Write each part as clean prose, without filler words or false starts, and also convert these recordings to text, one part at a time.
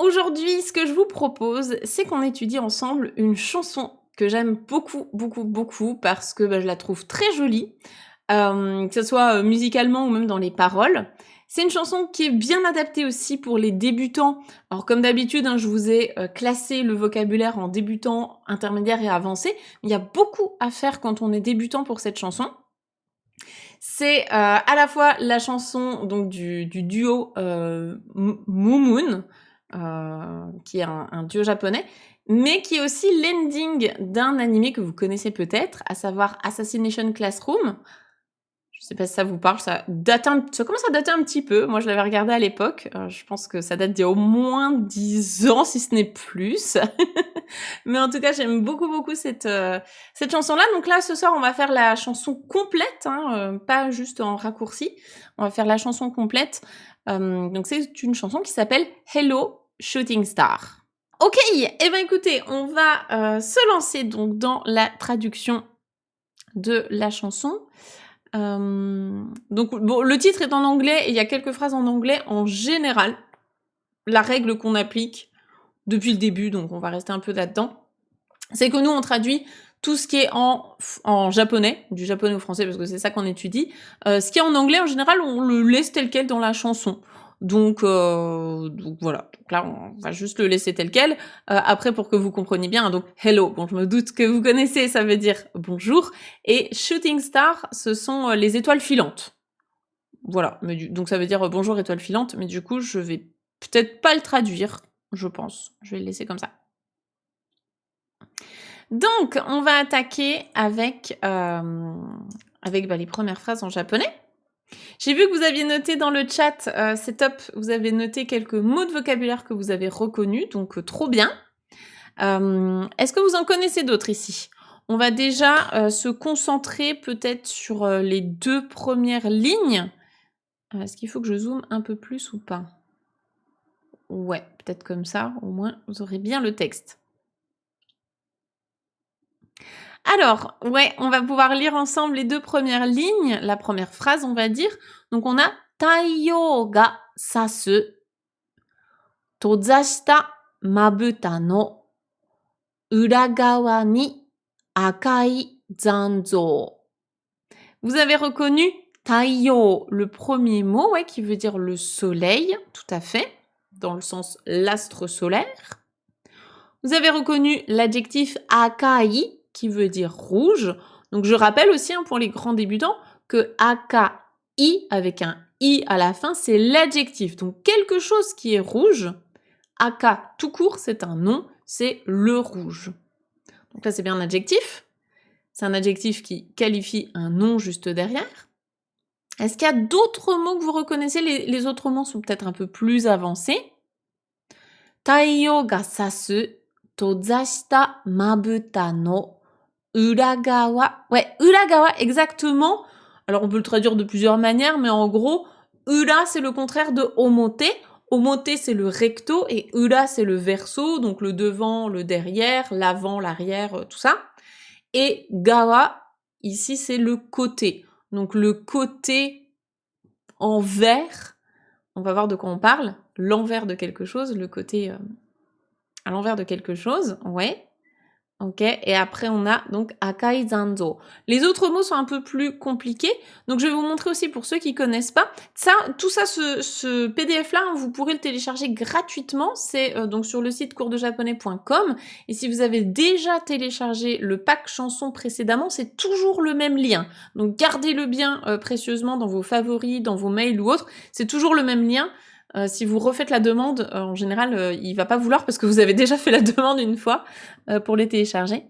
Aujourd'hui, ce que je vous propose, c'est qu'on étudie ensemble une chanson que j'aime beaucoup, beaucoup, beaucoup parce que, je la trouve très jolie, que ce soit, musicalement ou même dans les paroles. C'est une chanson qui est bien adaptée aussi pour les débutants. Alors comme d'habitude, hein, je vous ai, classé le vocabulaire en débutant, intermédiaire et avancé. Il y a beaucoup à faire quand on est débutant pour cette chanson. C'est, à la fois la chanson donc du duo, Moon, qui est un duo japonais, mais qui est aussi l'ending d'un animé que vous connaissez peut-être, à savoir Assassination Classroom. Je sais pas si ça vous parle, ça commence à dater un petit peu. Moi, je l'avais regardé à l'époque, je pense que ça date d'il y a au moins 10 ans, si ce n'est plus. Mais en tout cas, j'aime beaucoup, beaucoup cette chanson-là. Donc là, ce soir, on va faire la chanson complète, hein, pas juste en raccourci. On va faire la chanson complète. Donc c'est une chanson qui s'appelle Hello Shooting Star. OK, eh ben écoutez, on va se lancer donc dans la traduction de la chanson. Donc bon, le titre est en anglais et il y a quelques phrases en anglais. En général, la règle qu'on applique depuis le début, donc on va rester un peu là-dedans, c'est que nous, on traduit tout ce qui est en japonais, du japonais au français, parce que c'est ça qu'on étudie. Ce qui est en anglais, en général, on le laisse tel quel dans la chanson. Donc voilà. Donc là, on va juste le laisser tel quel. Après, pour que vous compreniez bien, donc hello. Bon, je me doute que vous connaissez, ça veut dire bonjour. Et shooting star, ce sont les étoiles filantes. Voilà. Donc ça veut dire bonjour étoile filante. Mais du coup, je vais peut-être pas le traduire, je pense. Je vais le laisser comme ça. Donc, on va attaquer avec les premières phrases en japonais. J'ai vu que vous aviez noté dans le chat, c'est top, vous avez noté quelques mots de vocabulaire que vous avez reconnus, donc trop bien. Est-ce que vous en connaissez d'autres ici? On va déjà se concentrer peut-être sur les 2 premières lignes. Est-ce qu'il faut que je zoome un peu plus ou pas? Ouais, peut-être comme ça, au moins vous aurez bien le texte. Alors, ouais, on va pouvoir lire ensemble les 2 premières lignes, la première phrase, on va dire. Donc on a Taiyo ga sasu, tozashita mabuta no uragawa ni akai zanzo. Vous avez reconnu Taiyo, le premier mot, ouais, qui veut dire le soleil, tout à fait, dans le sens l'astre solaire. Vous avez reconnu l'adjectif akai, qui veut dire rouge. Donc je rappelle aussi, hein, pour les grands débutants, que akai, avec un i à la fin, c'est l'adjectif. Donc quelque chose qui est rouge, aka tout court, c'est un nom, c'est le rouge. Donc là, c'est bien un adjectif. C'est un adjectif qui qualifie un nom juste derrière. Est-ce qu'il y a d'autres mots que vous reconnaissez? Les autres mots sont peut-être un peu plus avancés. Taiyo ga sasu, tozashita mabuta no uragawa. Ouais, uragawa, exactement. Alors, on peut le traduire de plusieurs manières, mais en gros, ura, c'est le contraire de omote. Omote, c'est le recto, et ura, c'est le verso, donc le devant, le derrière, l'avant, l'arrière, tout ça. Et gawa, ici, c'est le côté. Donc, le côté envers, on va voir de quoi on parle, l'envers de quelque chose, le côté à l'envers de quelque chose, ouais. Ok, et après on a donc akai zanzo. Les autres mots sont un peu plus compliqués, donc je vais vous montrer aussi pour ceux qui connaissent pas. Tout ça, ce PDF là, hein, vous pourrez le télécharger gratuitement. C'est donc sur le site coursdejaponais.com. Et si vous avez déjà téléchargé le pack chanson précédemment, c'est toujours le même lien. Donc gardez-le bien précieusement dans vos favoris, dans vos mails ou autres. C'est toujours le même lien. Si vous refaites la demande, en général, il va pas vouloir parce que vous avez déjà fait la demande une fois pour les télécharger.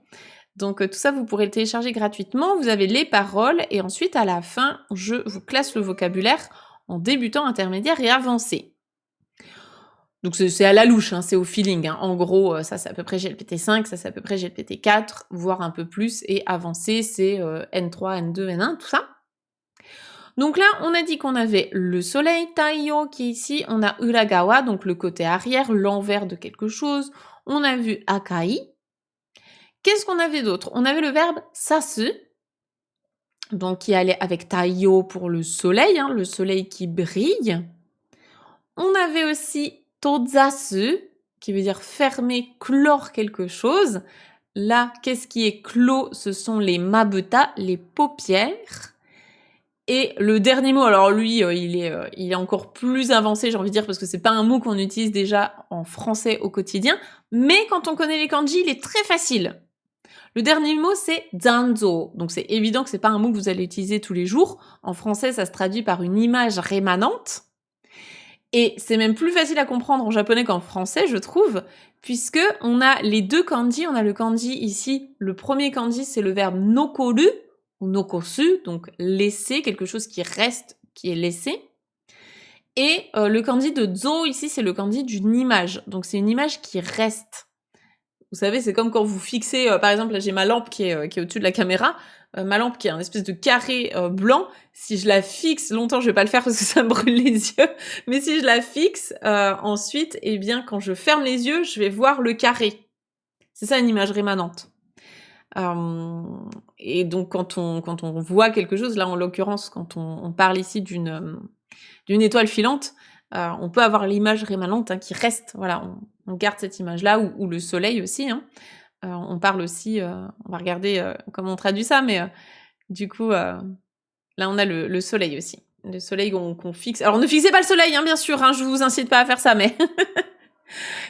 Donc tout ça, vous pourrez le télécharger gratuitement. Vous avez les paroles et ensuite, à la fin, je vous classe le vocabulaire en débutant, intermédiaire et avancé. Donc c'est à la louche, hein, c'est au feeling. Hein. En gros, ça c'est à peu près GLPT5, ça c'est à peu près GLPT4, voire un peu plus. Et avancé, c'est N3, N2, N1, tout ça. Donc là, on a dit qu'on avait le soleil, Taiyo, qui est ici. On a Uragawa, donc le côté arrière, l'envers de quelque chose. On a vu Akai. Qu'est-ce qu'on avait d'autre? On avait le verbe sasu, donc qui allait avec Taiyo pour le soleil, le soleil qui brille. On avait aussi tozasu, qui veut dire fermer, clore quelque chose. Là, qu'est-ce qui est clos? Ce sont les mabuta, les paupières. Et le dernier mot, alors lui, il est encore plus avancé, j'ai envie de dire, parce que c'est pas un mot qu'on utilise déjà en français au quotidien, mais quand on connaît les kanji, il est très facile. Le dernier mot, c'est zanzo. Donc c'est évident que c'est pas un mot que vous allez utiliser tous les jours. En français, ça se traduit par une image rémanente. Et c'est même plus facile à comprendre en japonais qu'en français, je trouve, puisque on a les deux kanji. On a le kanji ici, le premier kanji, c'est le verbe nokoru, ou nokosu, donc laisser, quelque chose qui reste, qui est laissé. Et le kanji de zo ici, c'est le kanji d'une image. Donc c'est une image qui reste. Vous savez, c'est comme quand vous fixez, par exemple, là j'ai ma lampe qui est au-dessus de la caméra, ma lampe qui est un espèce de carré blanc. Si je la fixe longtemps, je vais pas le faire parce que ça me brûle les yeux, mais si je la fixe, ensuite, eh bien, quand je ferme les yeux, je vais voir le carré. C'est ça une image rémanente. Et donc quand on voit quelque chose, là en l'occurrence, quand on parle ici d'une étoile filante, on peut avoir l'image rémanente hein, qui reste. Voilà, on garde cette image-là, ou le soleil aussi. Hein. On parle aussi, on va regarder comment on traduit ça, mais du coup, là on a le soleil aussi. Le soleil qu'on fixe. Alors ne fixez pas le soleil, hein, bien sûr, hein, je vous incite pas à faire ça, mais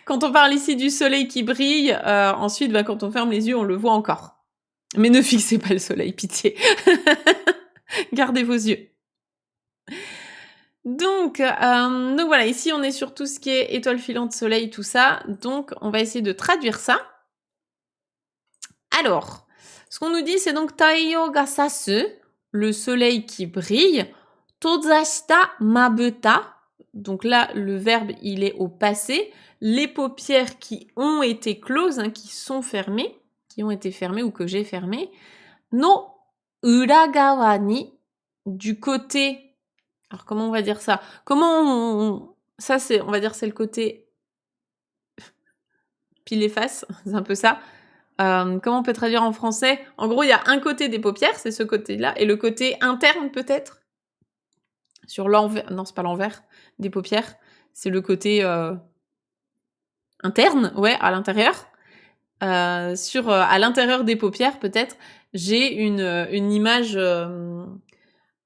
quand on parle ici du soleil qui brille, ensuite, quand on ferme les yeux, on le voit encore. Mais ne fixez pas le soleil, pitié. Gardez vos yeux. Donc voilà, ici on est sur tout ce qui est étoile filante, soleil, tout ça. Donc on va essayer de traduire ça. Alors, ce qu'on nous dit, c'est donc Taiyo ga sasu, le soleil qui brille. Tozashita mabuta, donc là le verbe il est au passé. Les paupières qui ont été closes, hein, qui sont fermées, qui ont été fermées ou que j'ai fermées. No uragawa ni, du côté. Alors comment on va dire ça? Ça c'est, on va dire c'est le côté pile et face, c'est un peu ça. Comment on peut traduire en français? En gros, il y a un côté des paupières, c'est ce côté-là, et le côté interne peut-être sur l'envers. Non, c'est pas l'envers des paupières, c'est le côté interne, ouais, à l'intérieur. À l'intérieur des paupières peut-être, j'ai une image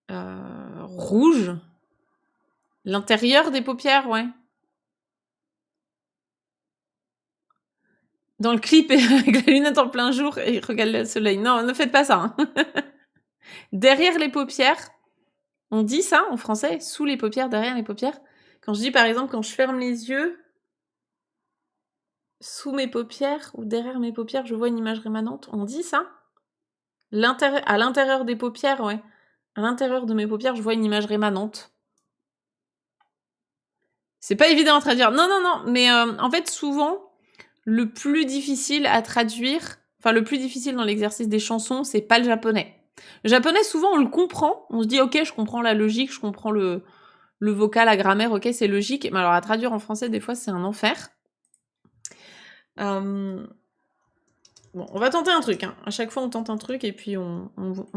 rouge. L'intérieur des paupières, ouais. Dans le clip, avec la lunette en plein jour, et il regarde le soleil. Non, ne faites pas ça. Hein. Derrière les paupières, on dit ça en français, sous les paupières, derrière les paupières. Quand je dis, par exemple, quand je ferme les yeux, sous mes paupières ou derrière mes paupières, je vois une image rémanente. On dit ça? À l'intérieur des paupières, ouais. À l'intérieur de mes paupières, je vois une image rémanente. C'est pas évident à traduire. Non, mais en fait, souvent, le plus difficile à traduire, enfin le plus difficile dans l'exercice des chansons, c'est pas le japonais. Le japonais, souvent, on le comprend. On se dit, ok, je comprends la logique, je comprends le vocal, la grammaire, ok, c'est logique. Mais alors, à traduire en français, des fois, c'est un enfer. Bon, on va tenter un truc. Hein. À chaque fois, on tente un truc et puis on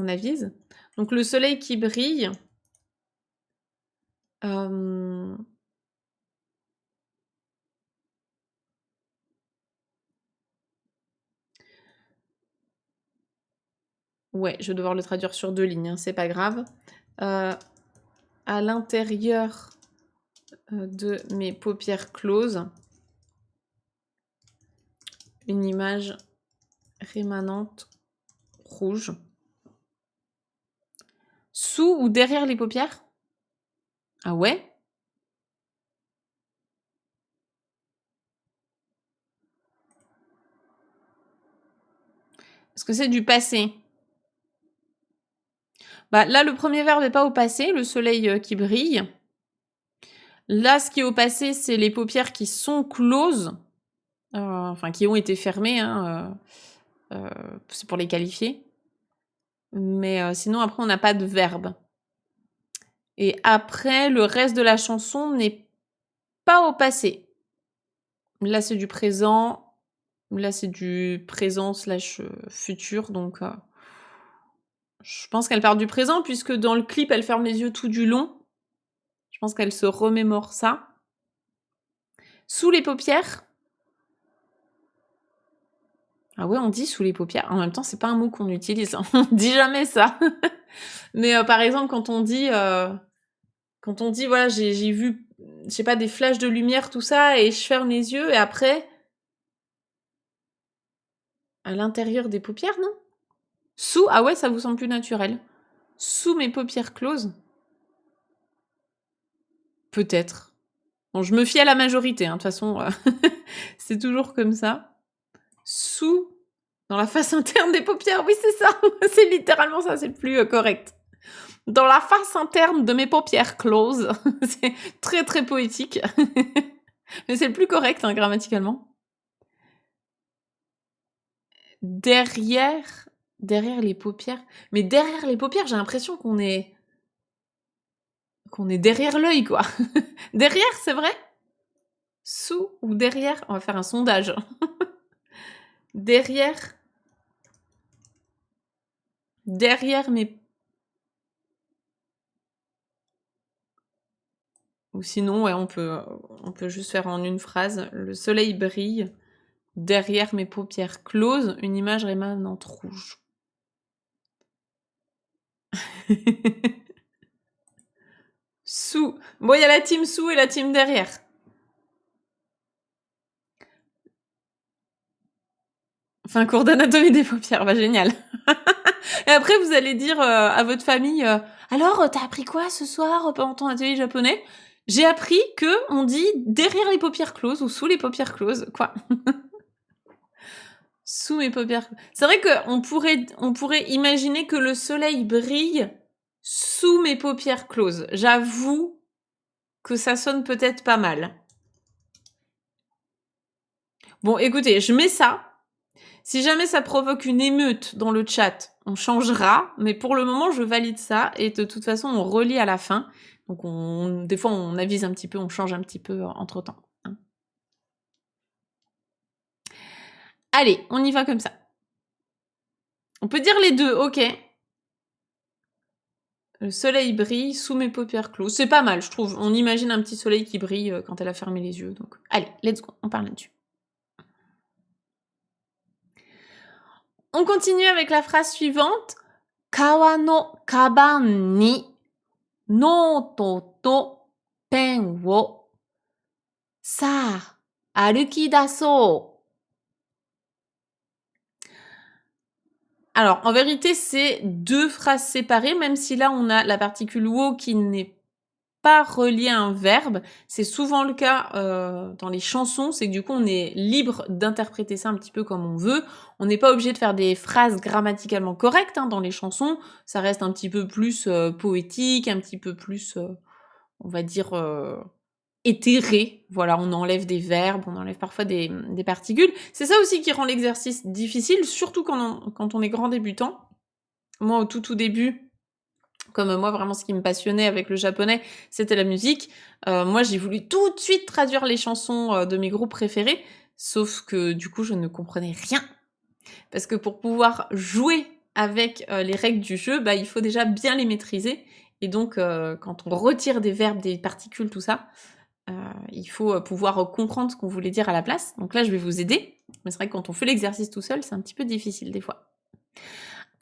avise. Donc, le soleil qui brille. Ouais, je vais devoir le traduire sur 2 lignes, hein, c'est pas grave. À l'intérieur de mes paupières closes, une image rémanente rouge. Sous ou derrière les paupières? Ah ouais? Est-ce que c'est du passé? Bah, là, le premier verbe n'est pas au passé, le soleil qui brille. Là, ce qui est au passé, c'est les paupières qui sont closes, enfin qui ont été fermées, hein, c'est pour les qualifier. Mais sinon, après, on n'a pas de verbe. Et après, le reste de la chanson n'est pas au passé. Là, c'est du présent. Là, c'est du présent / futur. Donc, je pense qu'elle part du présent, puisque dans le clip, elle ferme les yeux tout du long. Je pense qu'elle se remémore ça. Sous les paupières, Ah ouais, on dit sous les paupières. En même temps, c'est pas un mot qu'on utilise. Hein. On dit jamais ça. Mais par exemple, quand on dit, voilà, j'ai vu, je sais pas, des flashs de lumière, tout ça, et je ferme les yeux, et après, à l'intérieur des paupières, non? Sous, ah ouais, ça vous semble plus naturel. Sous mes paupières closes? Peut-être. Bon, je me fie à la majorité, hein, de toute façon, c'est toujours comme ça. Sous, dans la face interne des paupières, oui, c'est ça. C'est littéralement ça, c'est le plus correct. Dans la face interne de mes paupières closes. C'est très, très poétique. Mais c'est le plus correct, hein, grammaticalement. Derrière les paupières. Mais derrière les paupières, j'ai l'impression qu'on est derrière l'œil, quoi. Derrière, c'est vrai? Sous ou derrière? On va faire un sondage. Derrière mes... Ou sinon, ouais, on peut juste faire en une phrase. Le soleil brille derrière mes paupières closes, une image rémanente rouge. Sous. Bon, il y a la team sous et la team derrière. Enfin, cours d'anatomie des paupières, bah génial. Et après, vous allez dire à votre famille, alors, t'as appris quoi ce soir pendant ton atelier japonais? J'ai appris que on dit derrière les paupières closes ou sous les paupières closes. Quoi? Sous mes paupières closes. C'est vrai qu'on pourrait imaginer que le soleil brille sous mes paupières closes. J'avoue que ça sonne peut-être pas mal. Bon, écoutez, je mets ça. Si jamais ça provoque une émeute dans le chat, on changera. Mais pour le moment, je valide ça. Et de toute façon, on relit à la fin. Donc, des fois, on avise un petit peu, on change un petit peu entre-temps. Hein. Allez, on y va comme ça. On peut dire les deux, ok. Le soleil brille sous mes paupières closes. C'est pas mal, je trouve. On imagine un petit soleil qui brille quand elle a fermé les yeux. Donc, allez, let's go, on parle là-dessus. On continue avec la phrase suivante. Kawa no kaban ni noto to pen wo sa aruki daso. Alors, en vérité, c'est deux phrases séparées, même si là, on a la particule wo qui n'est pas reliée à un verbe. C'est souvent le cas dans les chansons, c'est que du coup, on est libre d'interpréter ça un petit peu comme on veut. On n'est pas obligé de faire des phrases grammaticalement correctes hein, dans les chansons. Ça reste un petit peu plus poétique, un petit peu plus, on va dire... éthéré, voilà, on enlève des verbes, on enlève parfois des particules. C'est ça aussi qui rend l'exercice difficile, surtout quand on est grand débutant. Moi, au tout début, comme moi, vraiment, ce qui me passionnait avec le japonais, c'était la musique. Moi, j'ai voulu tout de suite traduire les chansons de mes groupes préférés, sauf que du coup, je ne comprenais rien. Parce que pour pouvoir jouer avec les règles du jeu, bah, il faut déjà bien les maîtriser. Et donc, quand on retire des verbes, des particules, tout ça, il faut pouvoir comprendre ce qu'on voulait dire à la place. Donc là, je vais vous aider. Mais c'est vrai que quand on fait l'exercice tout seul, c'est un petit peu difficile des fois.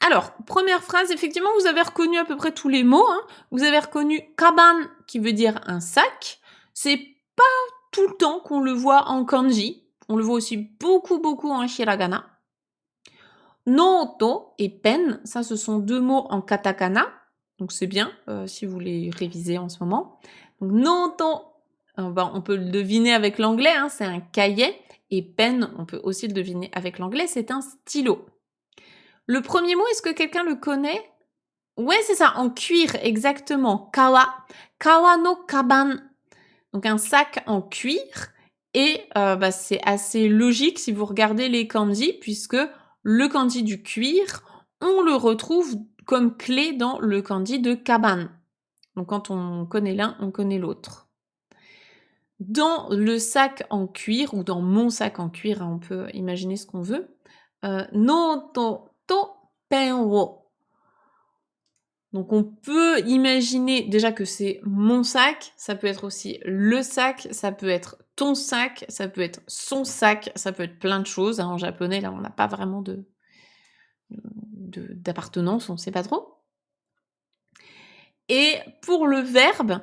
Alors, première phrase, effectivement, vous avez reconnu à peu près tous les mots. Hein. Vous avez reconnu kaban, qui veut dire un sac. C'est pas tout le temps qu'on le voit en kanji. On le voit aussi beaucoup en hiragana. Noto et pen, ça, ce sont deux mots en katakana. Donc c'est bien si vous les révisez en ce moment. Donc, noto, on peut le deviner avec l'anglais, hein, c'est un cahier. Et pen, on peut aussi le deviner avec l'anglais, c'est un stylo. Le premier mot, est-ce que quelqu'un le connaît? Ouais, c'est ça, en cuir, exactement. Kawa. Kawa no kaban. Donc un sac en cuir. Et c'est assez logique si vous regardez les kanji, puisque le kanji du cuir, on le retrouve comme clé dans le kanji de kaban. Donc quand on connaît l'un, on connaît l'autre. Dans le sac en cuir, ou dans mon sac en cuir, hein, on peut imaginer ce qu'on veut, noto to pen wo. Donc on peut imaginer déjà que c'est mon sac, ça peut être aussi le sac, ça peut être ton sac, ça peut être son sac, ça peut être plein de choses. En japonais, là, on n'a pas vraiment d'appartenance, on ne sait pas trop. Et pour le verbe,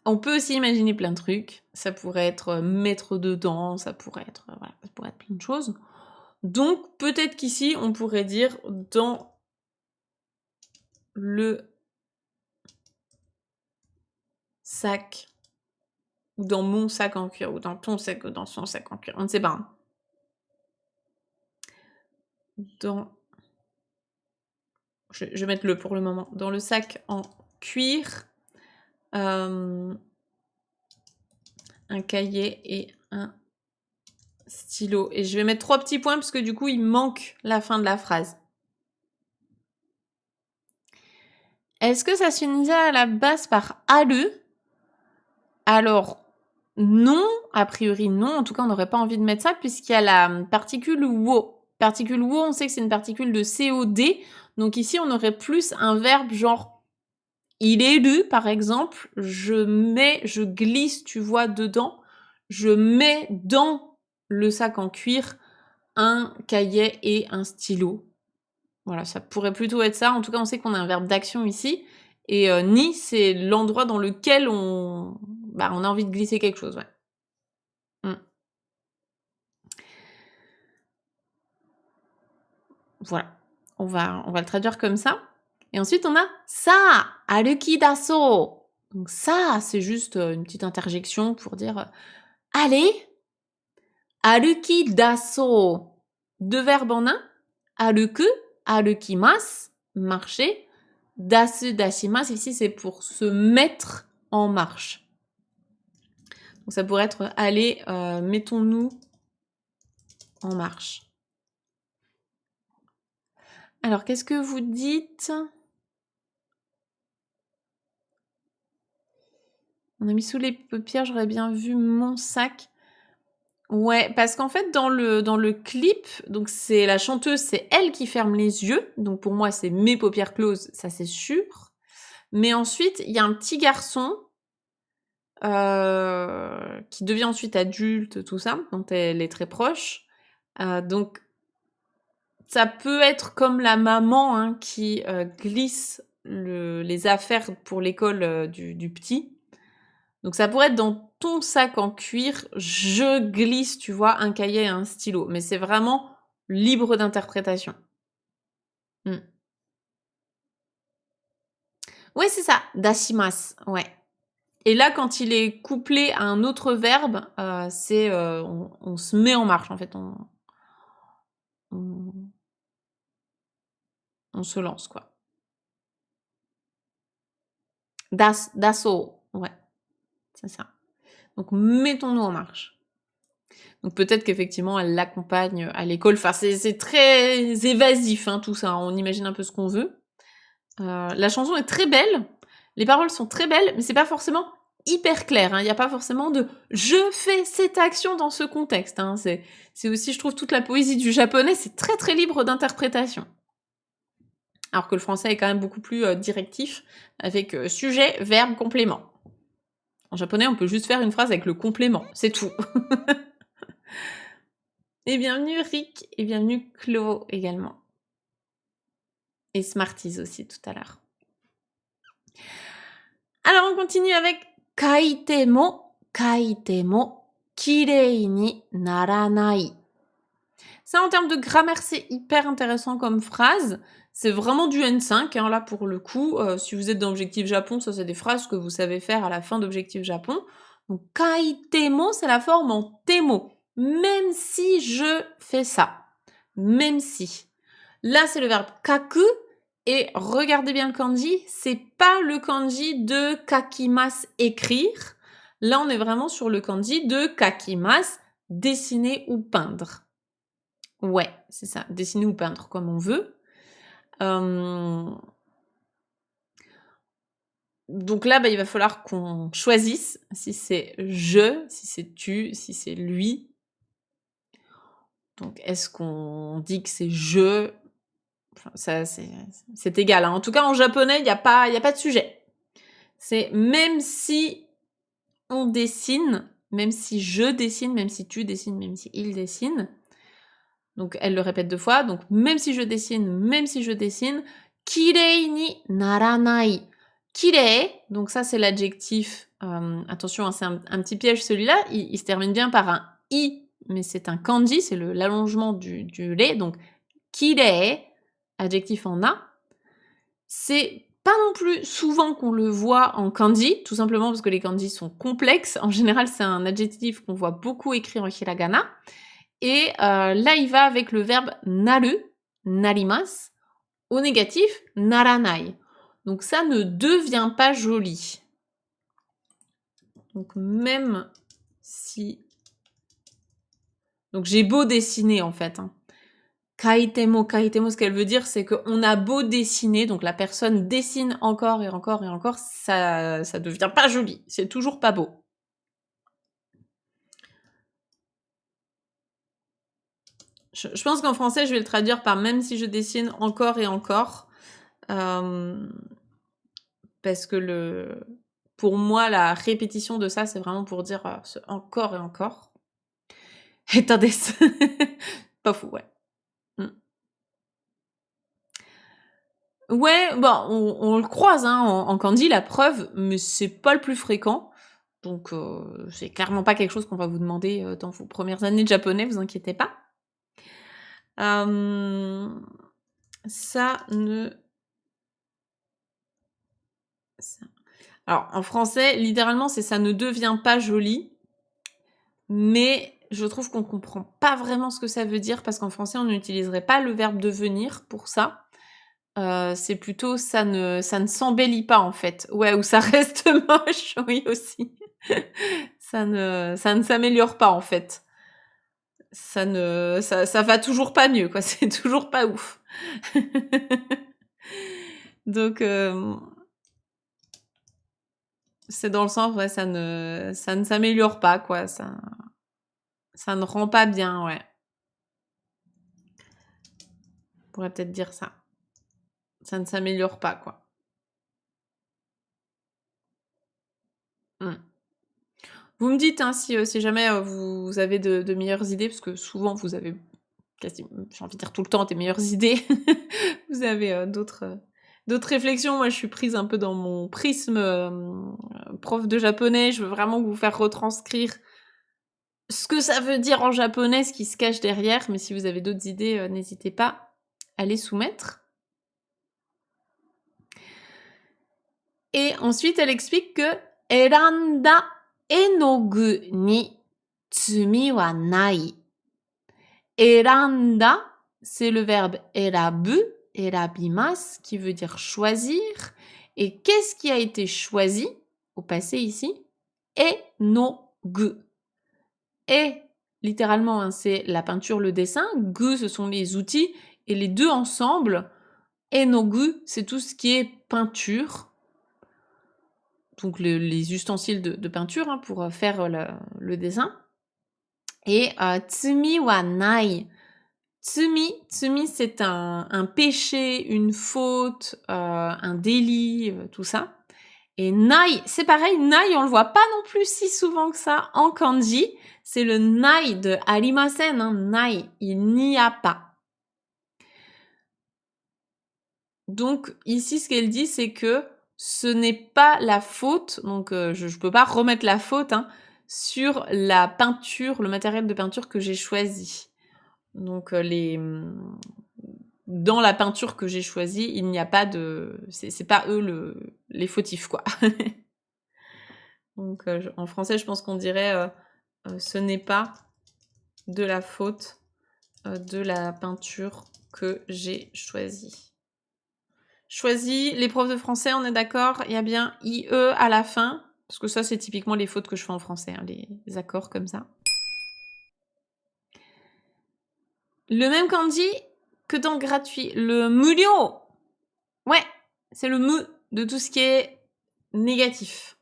on peut aussi imaginer plein de trucs. Ça pourrait être mettre dedans, ça pourrait être plein de choses. Donc, peut-être qu'ici, on pourrait dire dans le sac, ou dans mon sac en cuir, ou dans ton sac, ou dans son sac en cuir. On ne sait pas. Hein. Je vais mettre le pour le moment. Dans le sac en cuir, un cahier et un stylo. Et je vais mettre 3 petits points parce que du coup, il manque la fin de la phrase. Est-ce que ça se finissait à la base par ale? Alors, non, a priori non. En tout cas, on n'aurait pas envie de mettre ça puisqu'il y a la particule wo. Particule wo, on sait que c'est une particule de COD. Donc ici, on aurait plus un verbe genre il est lu, par exemple. Je glisse, tu vois, dedans. Je mets dans le sac en cuir un cahier et un stylo. Voilà, ça pourrait plutôt être ça. En tout cas, on sait qu'on a un verbe d'action ici. Et ni, c'est l'endroit dans lequel on a envie de glisser quelque chose. Ouais. Voilà. On va le traduire comme ça. Et ensuite, on a sa, aruki daso. Donc ça, c'est juste une petite interjection pour dire allez, aruki daso. 2 verbes en un. Aruku, arukimasu, marcher. Dasu, dashimasu, ici, c'est pour se mettre en marche. Donc ça pourrait être allez, mettons-nous en marche. Alors, qu'est-ce que vous dites? On a mis sous les paupières, j'aurais bien vu mon sac. Ouais, parce qu'en fait, dans le clip, donc c'est la chanteuse, c'est elle qui ferme les yeux. Donc pour moi, c'est mes paupières closes, ça c'est sûr. Mais ensuite, il y a un petit garçon qui devient ensuite adulte, tout ça, dont elle est très proche. Donc ça peut être comme la maman hein, qui glisse les affaires pour l'école du petit. Donc ça pourrait être dans ton sac en cuir, je glisse, tu vois, un cahier et un stylo. Mais c'est vraiment libre d'interprétation. Ouais, c'est ça, dashimasu, ouais. Et là, quand il est couplé à un autre verbe, c'est on se met en marche, en fait. On se lance, quoi. Dasso, ouais, c'est ça. Donc, mettons-nous en marche. Donc, peut-être qu'effectivement, elle l'accompagne à l'école. Enfin, c'est très évasif, hein, tout ça. On imagine un peu ce qu'on veut. La chanson est très belle. Les paroles sont très belles, mais c'est pas forcément hyper clair. Il n'y a pas forcément de « je fais cette action dans ce contexte hein. ». C'est aussi, je trouve, toute la poésie du japonais, c'est très très libre d'interprétation. Alors que le français est quand même beaucoup plus directif, avec sujet, verbe, complément. En japonais, on peut juste faire une phrase avec le complément, c'est tout. Et bienvenue Rick, et bienvenue Chlo également. Et Smarties aussi tout à l'heure. Alors on continue avec kaitemo, kirei ni naranai. Ça, en termes de grammaire, c'est hyper intéressant comme phrase. C'est vraiment du N5, hein, là, pour le coup. Si vous êtes dans Objectif Japon, ça, c'est des phrases que vous savez faire à la fin d'Objectif Japon. Donc, kaitemo, c'est la forme en temo. Même si je fais ça. Même si. Là, c'est le verbe kaku. Et regardez bien le kanji. C'est pas le kanji de kakimasu, écrire. Là, on est vraiment sur le kanji de kakimasu, dessiner ou peindre. Ouais, c'est ça. Dessiner ou peindre comme on veut. Donc là, il va falloir qu'on choisisse si c'est je, si c'est tu, si c'est lui. Donc, est-ce qu'on dit que c'est je? Enfin, ça, c'est égal. Hein. En tout cas, en japonais, il n'y a pas de sujet. C'est même si on dessine, même si je dessine, même si tu dessines, même si il dessine. Donc elle le répète 2 fois. Donc même si je dessine, kirei ni naranai. Kirei, donc ça c'est l'adjectif. Attention, hein, c'est un petit piège celui-là. Il se termine bien par un i, mais c'est un kanji, c'est l'allongement du rei. Donc kirei, adjectif en a. C'est pas non plus souvent qu'on le voit en kanji, tout simplement parce que les kanji sont complexes. En général, c'est un adjectif qu'on voit beaucoup écrit en hiragana. Et là, il va avec le verbe naru, narimasu, au négatif, naranai. Donc ça ne devient pas joli. Donc même si... Donc j'ai beau dessiner en fait. Hein. Kaitemo, ce qu'elle veut dire, c'est qu'on a beau dessiner, donc la personne dessine encore et encore et encore, ça devient pas joli. C'est toujours pas beau. Je pense qu'en français, je vais le traduire par même si je dessine encore et encore. Parce que pour moi, la répétition de ça, c'est vraiment pour dire encore et encore. Et pas fou, ouais. Ouais, bah, on le croise hein, en kanji, la preuve, mais c'est pas le plus fréquent. Donc, c'est clairement pas quelque chose qu'on va vous demander dans vos premières années de japonais, vous inquiétez pas. Ça ne... Alors, en français, littéralement, c'est ça ne devient pas joli, mais je trouve qu'on comprend pas vraiment ce que ça veut dire, parce qu'en français, on n'utiliserait pas le verbe devenir pour ça. C'est plutôt ça ne s'embellit pas, en fait. Ouais, ou ça reste moche, oui, aussi. ça ne s'améliore pas, en fait. Ça va toujours pas mieux, quoi. C'est toujours pas ouf. Donc, c'est dans le sens, ouais, ça ne s'améliore pas, quoi. Ça ne rend pas bien, ouais. On pourrait peut-être dire ça. Ça ne s'améliore pas, quoi. Vous me dites hein, si jamais vous avez de meilleures idées, parce que souvent vous avez quasiment, j'ai envie de dire tout le temps, des meilleures idées. Vous avez d'autres réflexions. Moi, je suis prise un peu dans mon prisme prof de japonais. Je veux vraiment vous faire retranscrire ce que ça veut dire en japonais, ce qui se cache derrière. Mais si vous avez d'autres idées, n'hésitez pas à les soumettre. Et ensuite, elle explique que eranda enogu ni tsumi wa nai. Eranda, c'est le verbe erabu, erabimasu, qui veut dire choisir. Et qu'est-ce qui a été choisi au passé ici? Enogu. Et, littéralement, hein, c'est la peinture, le dessin. Gu, ce sont les outils. Et les deux ensemble, enogu, c'est tout ce qui est peinture. Donc les ustensiles de peinture hein, pour faire le dessin. Et tsumi wa nai. Tsumi, c'est un péché, une faute, un délit, tout ça. Et nai, c'est pareil, nai, on le voit pas non plus si souvent que ça en kanji. C'est le nai de arimasen, hein, nai, il n'y a pas. Donc ici, ce qu'elle dit, c'est que ce n'est pas la faute, donc je peux pas remettre la faute hein, sur la peinture, le matériel de peinture que j'ai choisi. Donc dans la peinture que j'ai choisie, il n'y a pas de... C'est pas eux les fautifs, quoi. Donc en français, je pense qu'on dirait ce n'est pas de la faute de la peinture que j'ai choisie. Choisi, les profs de français, on est d'accord, il y a bien IE à la fin, parce que ça, c'est typiquement les fautes que je fais en français, hein, les accords comme ça. Le même kanji que dans gratuit, le muryo. Ouais, c'est le mu de tout ce qui est négatif.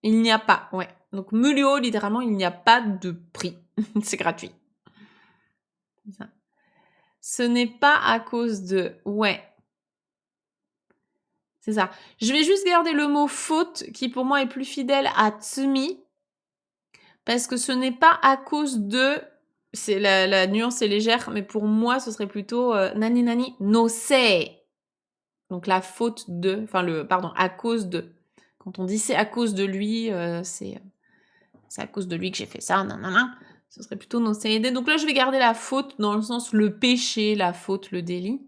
Il n'y a pas, ouais. Donc muryo, littéralement, il n'y a pas de prix. C'est gratuit. Ça. Ce n'est pas à cause de... Ouais. C'est ça. Je vais juste garder le mot faute qui pour moi est plus fidèle à tsumi. parce que ce n'est pas à cause de... C'est la nuance est légère, mais pour moi, ce serait plutôt nani nani no sei. Donc la faute de... Enfin, pardon, à cause de. Quand on dit c'est à cause de lui, c'est à cause de lui que j'ai fait ça, nanana. Ce serait plutôt no seide. Donc là, je vais garder la faute dans le sens le péché, la faute, le délit.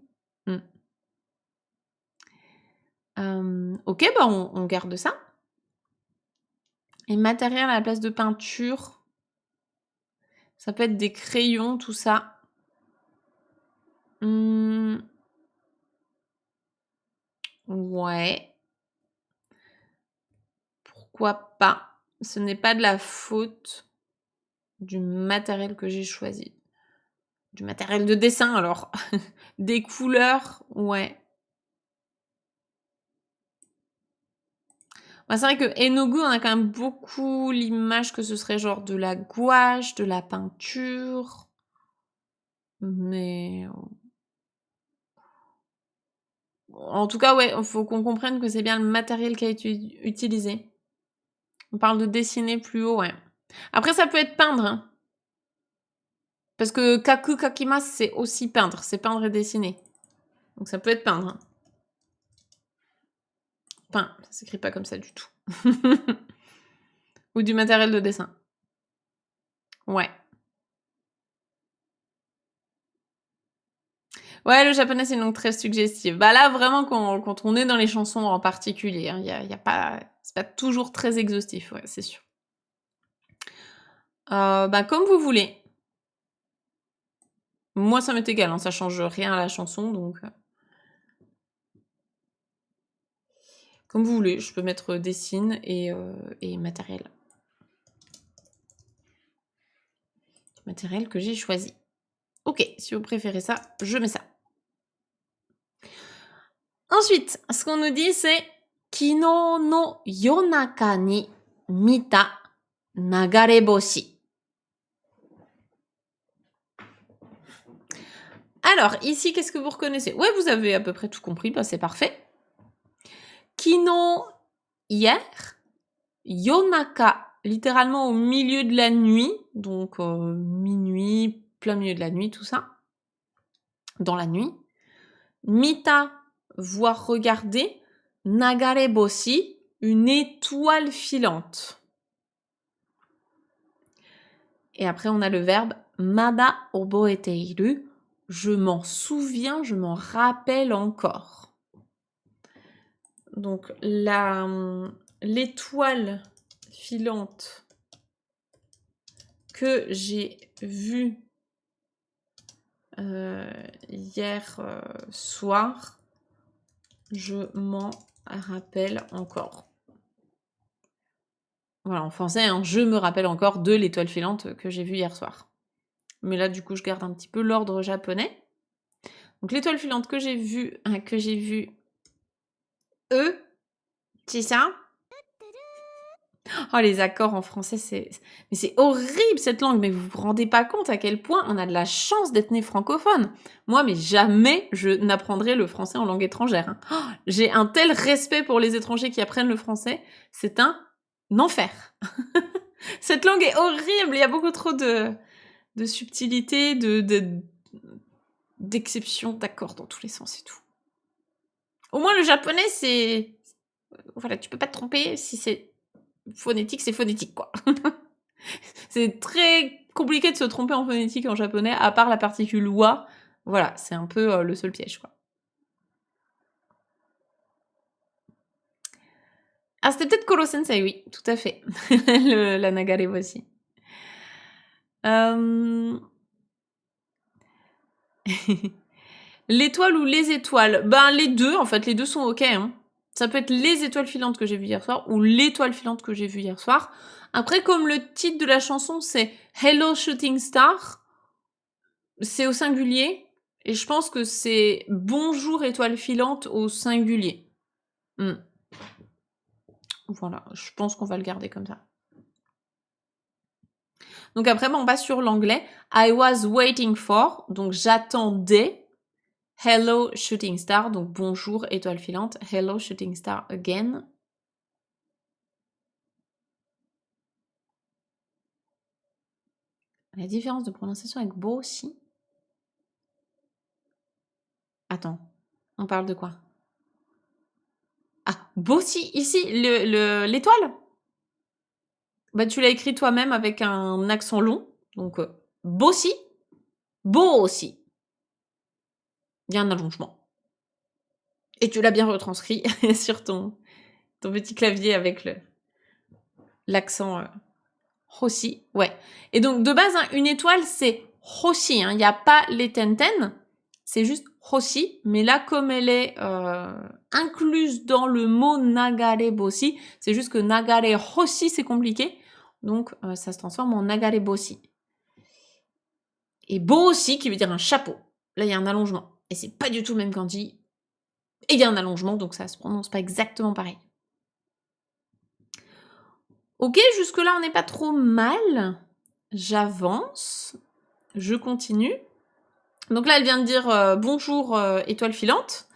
Ok, bah on garde ça. Et matériel à la place de peinture, ça peut être des crayons, tout ça. Ouais. Pourquoi pas? Ce n'est pas de la faute du matériel que j'ai choisi. Du matériel de dessin, alors. Des couleurs, ouais. Bah, c'est vrai que Enogu, on a quand même beaucoup l'image que ce serait genre de la gouache, de la peinture. Mais... En tout cas, ouais, il faut qu'on comprenne que c'est bien le matériel qui a été utilisé. On parle de dessiner plus haut, ouais. Après, ça peut être peindre, hein. Parce que kaku kakimasu, c'est aussi peindre. C'est peindre et dessiner. Donc ça peut être peindre. Hein. Peint, ça s'écrit pas comme ça du tout. Ou du matériel de dessin. Ouais. Ouais, le japonais, c'est une langue très suggestive. Bah là, vraiment, quand on est dans les chansons en particulier, hein, y a pas... C'est pas toujours très exhaustif, ouais, c'est sûr. Bah comme vous voulez. Moi, ça m'est égal, hein, ça change rien à la chanson, donc... Comme vous voulez, je peux mettre dessine et matériel. Matériel que j'ai choisi. Ok, si vous préférez ça, je mets ça. Ensuite, ce qu'on nous dit, c'est Kino no yonaka ni mita nagareboshi. Alors, ici, qu'est-ce que vous reconnaissez? Ouais, vous avez à peu près tout compris, bah c'est parfait. Kino, hier. Yonaka, littéralement au milieu de la nuit. Donc, minuit, plein milieu de la nuit, tout ça. Dans la nuit. Mita, voir regarder. Nagareboshi, une étoile filante. Et après, on a le verbe mada oboeteiru. Je m'en souviens, je m'en rappelle encore. Donc, l'étoile filante que j'ai vue hier soir, je m'en rappelle encore. Voilà, en français, hein, je me rappelle encore de l'étoile filante que j'ai vue hier soir. Mais là, du coup, je garde un petit peu l'ordre japonais. Donc, l'étoile filante que j'ai vue, c'est ça. Oh, les accords en français, c'est horrible cette langue, mais vous vous rendez pas compte à quel point on a de la chance d'être né francophone. Moi, mais jamais je n'apprendrai le français en langue étrangère. Hein. Oh, j'ai un tel respect pour les étrangers qui apprennent le français, c'est un enfer. Cette langue est horrible, il y a beaucoup trop de subtilité, d'exceptions, d'accords dans tous les sens et tout. Au moins, le japonais, c'est... Voilà, tu peux pas te tromper si c'est phonétique, c'est phonétique, quoi. C'est très compliqué de se tromper en phonétique en japonais, à part la particule wa. Voilà, c'est un peu le seul piège, quoi. Ah, c'était peut-être Koro Sensei, oui, tout à fait. La Nagare aussi. L'étoile ou les étoiles? Ben, les deux, en fait, les deux sont ok. Hein. Ça peut être les étoiles filantes que j'ai vues hier soir ou l'étoile filante que j'ai vue hier soir. Après, comme le titre de la chanson, c'est Hello Shooting Star, c'est au singulier. Et je pense que c'est Bonjour étoile filante au singulier. Voilà, je pense qu'on va le garder comme ça. Donc après, on passe sur l'anglais. I was waiting for, donc j'attendais. Hello shooting star, donc bonjour étoile filante. Hello shooting star again. La différence de prononciation avec boshi. Attends, on parle de quoi? Ah, boshi, ici, l'étoile? Bah, tu l'as écrit toi-même avec un accent long. Donc, boshi, boshi. Il y a un allongement. Et tu l'as bien retranscrit sur ton petit clavier avec l'accent hoshi. Ouais. Et donc, de base, hein, une étoile, c'est hoshi. Il n'y a pas les tenten. C'est juste hoshi. Mais là, comme elle est incluse dans le mot nagare boshi, c'est juste que nagare hoshi, c'est compliqué. Donc, ça se transforme en nagare boshi. Et boshi, qui veut dire un chapeau. Là, il y a un allongement. Et c'est pas du tout le même kanji. Et il y a un allongement, donc ça se prononce pas exactement pareil. Ok, jusque-là, on n'est pas trop mal. J'avance. Je continue. Donc là, elle vient de dire bonjour étoile filante.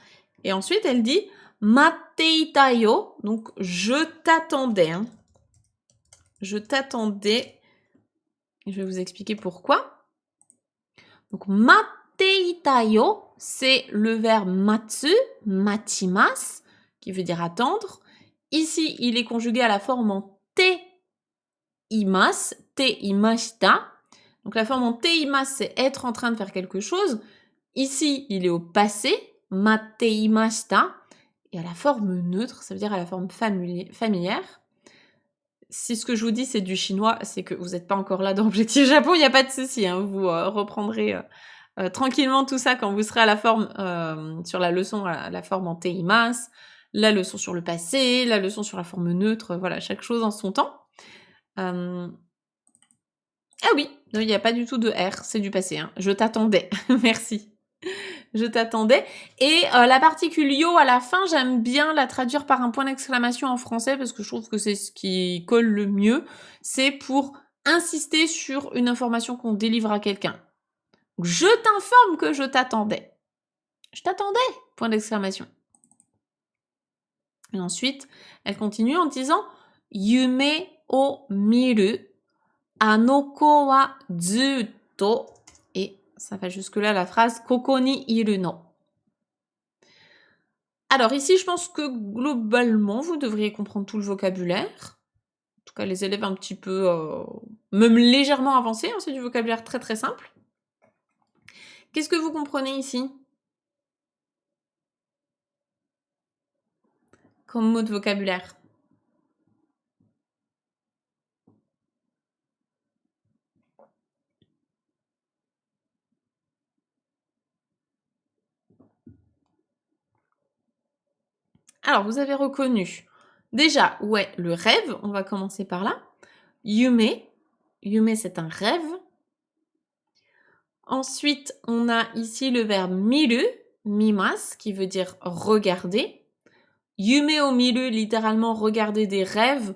Et ensuite, elle dit matteita yo. Donc, je t'attendais. Hein. Je t'attendais. Je vais vous expliquer pourquoi. Donc, matteita yo, c'est le verbe matsu, matimas, qui veut dire attendre. Ici, il est conjugué à la forme en te imas, te imashita. Donc la forme en te imas, c'est être en train de faire quelque chose. Ici, il est au passé, mate imashita. Et à la forme neutre, ça veut dire à la forme familière. Si ce que je vous dis, c'est du chinois, c'est que vous n'êtes pas encore là dans Objectif Japon, il n'y a pas de souci. Hein, vous reprendrez tranquillement tout ça quand vous serez à la forme, sur la leçon à la forme en te imas, la leçon sur le passé, la leçon sur la forme neutre, voilà, chaque chose en son temps. Ah oui, il n'y a pas du tout de R, c'est du passé. Hein. Je t'attendais, merci. Je t'attendais. Et la particule yo à la fin, j'aime bien la traduire par un point d'exclamation en français parce que je trouve que c'est ce qui colle le mieux. C'est pour insister sur une information qu'on délivre à quelqu'un. Je t'informe que je t'attendais. Je t'attendais, point d'exclamation. Et ensuite, elle continue en disant Yume o miru Anoko wa zutto. Et ça va jusque-là la phrase Koko ni iru no. Alors ici, je pense que globalement, vous devriez comprendre tout le vocabulaire. En tout cas, les élèves un petit peu, même légèrement avancés, hein, c'est du vocabulaire très très simple. Qu'est-ce que vous comprenez ici comme mot de vocabulaire? Alors, vous avez reconnu. Déjà, ouais, le rêve, on va commencer par là. Yume. Yume, c'est un rêve. Ensuite, on a ici le verbe miru, mimas, qui veut dire regarder. Yume o miru, littéralement regarder des rêves.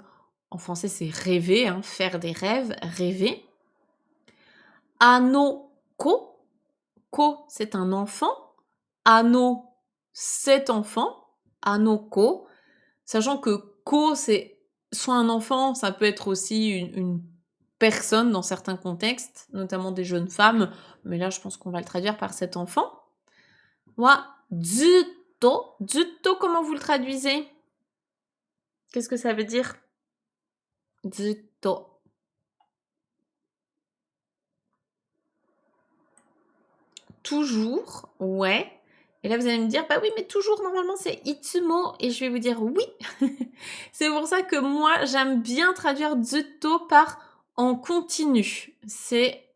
En français, c'est rêver, hein, faire des rêves, rêver. Ano ko. Ko, c'est un enfant. Ano, cet enfant. Ano ko. Sachant que ko, c'est soit un enfant, ça peut être aussi une personne dans certains contextes, notamment des jeunes femmes, mais là je pense qu'on va le traduire par cet enfant. Wa zutto. Zutto, comment vous le traduisez? Qu'est-ce que ça veut dire? Zutto. Toujours, ouais. Et là, vous allez me dire, bah oui, mais toujours, normalement, c'est itsumo. Et je vais vous dire oui. C'est pour ça que moi, j'aime bien traduire zutto par en continu. C'est,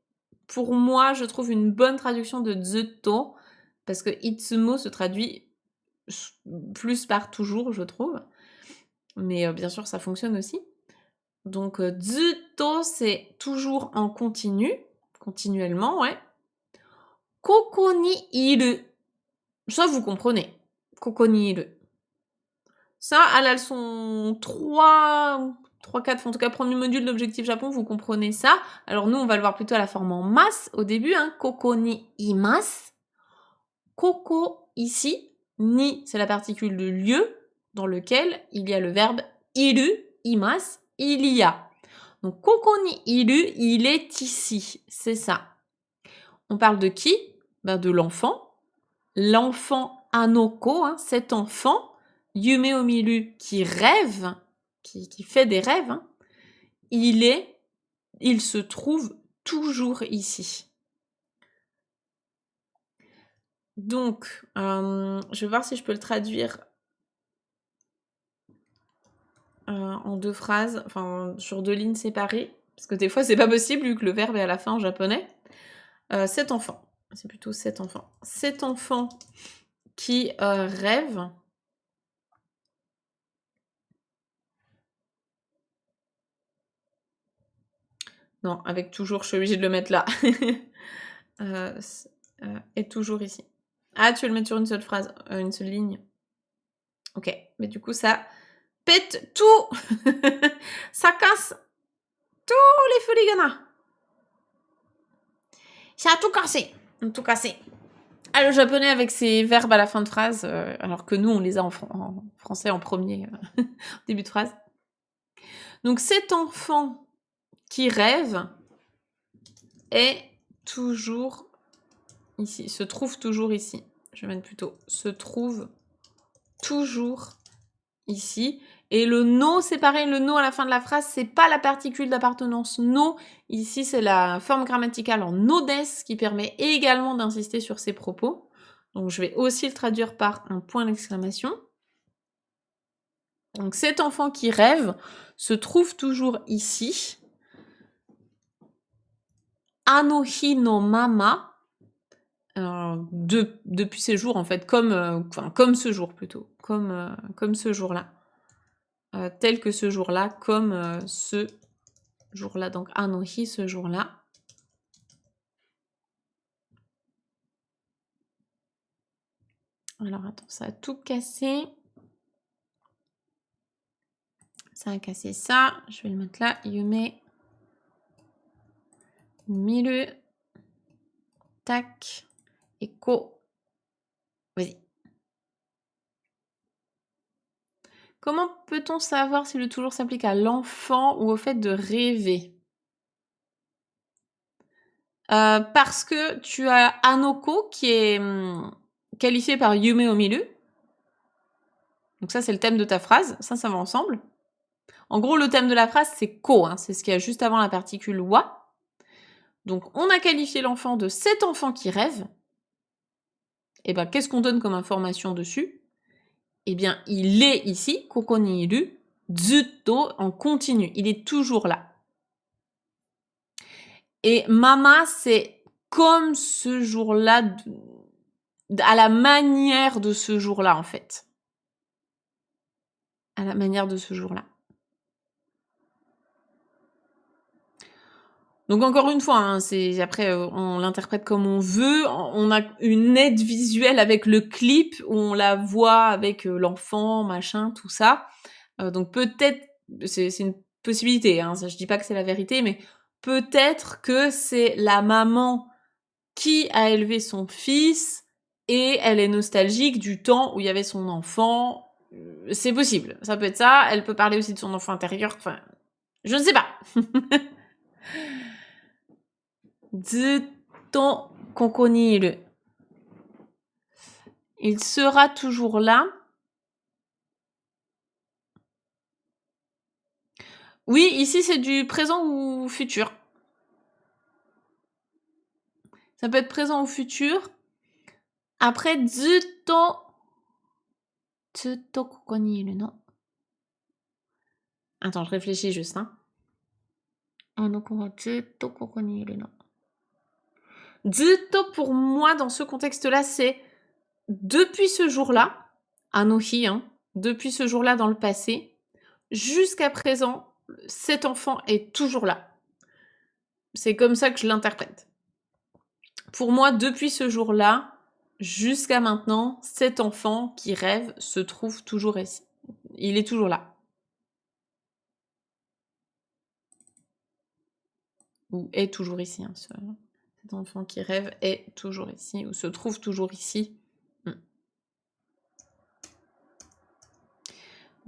pour moi, je trouve une bonne traduction de zutto. Parce que itsumo se traduit plus par toujours, je trouve. Mais bien sûr, ça fonctionne aussi. Donc, zutto, c'est toujours en continu. Continuellement, ouais. Koko ni iru. Ça, vous comprenez. Koko ni iru. Ça, à la leçon 3, 4, en tout cas, premier module de l'Objectif Japon, vous comprenez ça. Alors nous, on va le voir plutôt à la forme en mas au début. Hein. Koko ni imas. Koko, ici. Ni, c'est la particule de lieu dans lequel il y a le verbe iru, imas, il y a. Donc, kokoni iru, il est ici. C'est ça. On parle de qui? Ben, de l'enfant. L'enfant Anoko, hein, cet enfant, Yume Omiru, qui rêve, qui fait des rêves, hein, il se trouve toujours ici. Donc, je vais voir si je peux le traduire en 2 phrases, enfin sur 2 lignes séparées, parce que des fois c'est pas possible vu que le verbe est à la fin en japonais. Cet enfant, c'est plutôt cet enfant. Cet enfant qui rêve. Non, avec toujours, je suis obligée de le mettre là. Est toujours ici. Ah, tu veux le mettre sur une seule phrase, une seule ligne. Ok, mais du coup ça pète tout. Ça casse tous les foliganas. Ça a tout cassé. Tout cassé. Ah, le japonais avec ses verbes à la fin de phrase, alors que nous on les a en français en premier début de phrase. Donc cet enfant qui rêve est toujours ici, se trouve toujours ici. Je vais mettre plutôt se trouve toujours ici. Et le no, c'est pareil, le no à la fin de la phrase, c'est pas la particule d'appartenance no. Ici, c'est la forme grammaticale en nodes qui permet également d'insister sur ces propos. Donc, je vais aussi le traduire par un point d'exclamation. Donc, cet enfant qui rêve se trouve toujours ici. Anohi no mama, depuis ces jours en fait, comme ce jour plutôt, comme ce jour-là. Tel que ce jour-là, comme ce jour-là. Donc, anohi, ce jour-là. Alors, attends, ça a tout cassé. Ça a cassé ça. Je vais le mettre là. Yume. Miru. Tac. Et ko. Vas-y. Comment peut-on savoir si le toujours s'applique à l'enfant ou au fait de rêver? Parce que tu as Anoko qui est qualifié par Yume Omiru. Donc ça, c'est le thème de ta phrase. Ça va ensemble. En gros, le thème de la phrase, c'est ko. Hein, c'est ce qu'il y a juste avant la particule wa. Donc, on a qualifié l'enfant de cet enfant qui rêve. Et ben, qu'est-ce qu'on donne comme information dessus? Eh bien, il est ici, koko ni iru, zutto, en continu. Il est toujours là. Et mama, c'est comme ce jour-là, à la manière de ce jour-là, en fait. À la manière de ce jour-là. Donc encore une fois, hein, après on l'interprète comme on veut. On a une aide visuelle avec le clip où on la voit avec l'enfant, machin, tout ça. Donc peut-être, c'est une possibilité. Hein, ça, je dis pas que c'est la vérité, mais peut-être que c'est la maman qui a élevé son fils et elle est nostalgique du temps où il y avait son enfant. C'est possible. Ça peut être ça. Elle peut parler aussi de son enfant intérieur. Enfin, je ne sais pas. Zutto koko ni iru. Il sera toujours là. Oui, ici c'est du présent ou futur. Ça peut être présent ou futur. Après, zutto koko ni iru no. Attends, je réfléchis juste. Hein. Zutto koko ni iru no. Zutto pour moi dans ce contexte-là, c'est depuis ce jour-là, anohi, hein, depuis ce jour-là dans le passé, jusqu'à présent, cet enfant est toujours là. C'est comme ça que je l'interprète. Pour moi, depuis ce jour-là, jusqu'à maintenant, cet enfant qui rêve se trouve toujours ici. Il est toujours là. Ou est toujours ici. Hein, cet enfant qui rêve est toujours ici, ou se trouve toujours ici.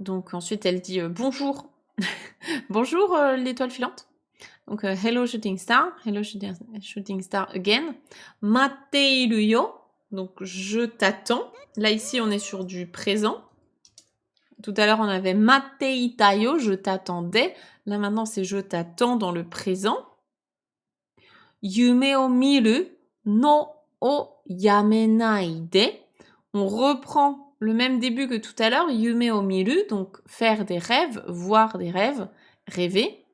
Donc ensuite, elle dit bonjour Bonjour l'étoile filante. Donc hello shooting star shooting star again. Matteiru yo. Donc je t'attends. Là ici on est sur du présent. Tout à l'heure on avait matteita yo, je t'attendais. Là maintenant c'est je t'attends dans le présent. Yume o miru no o yamenai de. On reprend le même début que tout à l'heure, yume o miru, donc faire des rêves, voir des rêves, rêver.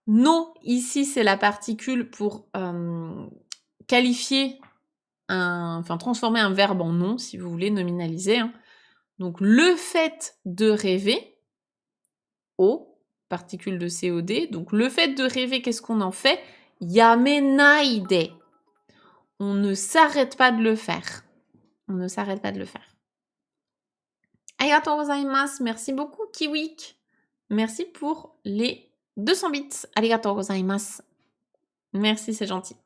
No, ici c'est la particule pour qualifier transformer un verbe en nom, si vous voulez, nominaliser. Hein. Donc le fait de rêver, o, particule de COD, donc le fait de rêver, qu'est-ce qu'on en fait? Yamenai de. On ne s'arrête pas de le faire. On ne s'arrête pas de le faire. Arigatou gozaimasu. Merci beaucoup, Kiwik. Merci pour les 200 bits. Arigatou gozaimasu. Merci, c'est gentil.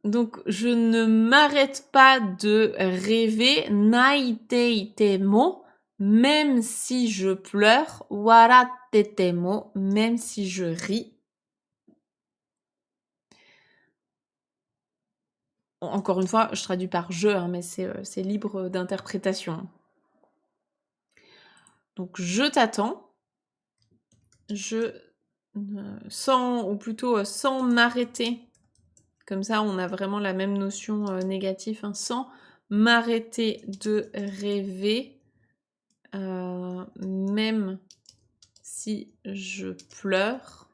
Donc, je ne m'arrête pas de rêver. Naitei mo, même si je pleure. Waratte mo, même si je ris. Encore une fois, je traduis par je, hein, mais c'est libre d'interprétation. Donc, je t'attends. Sans m'arrêter. Comme ça, on a vraiment la même notion négative. Hein, sans m'arrêter de rêver, même si je pleure,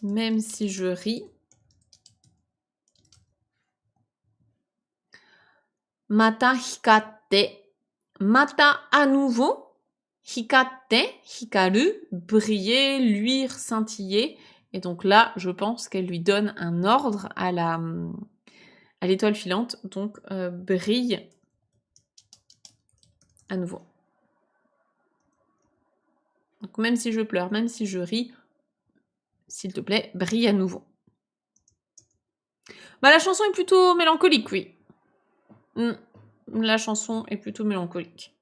même si je ris. Mata hikatte. Mata à nouveau. Hikatte, hikaru, briller, luire, scintiller. Et donc là, je pense qu'elle lui donne un ordre à l'étoile filante. Donc, brille à nouveau. Donc même si je pleure, même si je ris, s'il te plaît, brille à nouveau. Bah la chanson est plutôt mélancolique, oui. La chanson est plutôt mélancolique.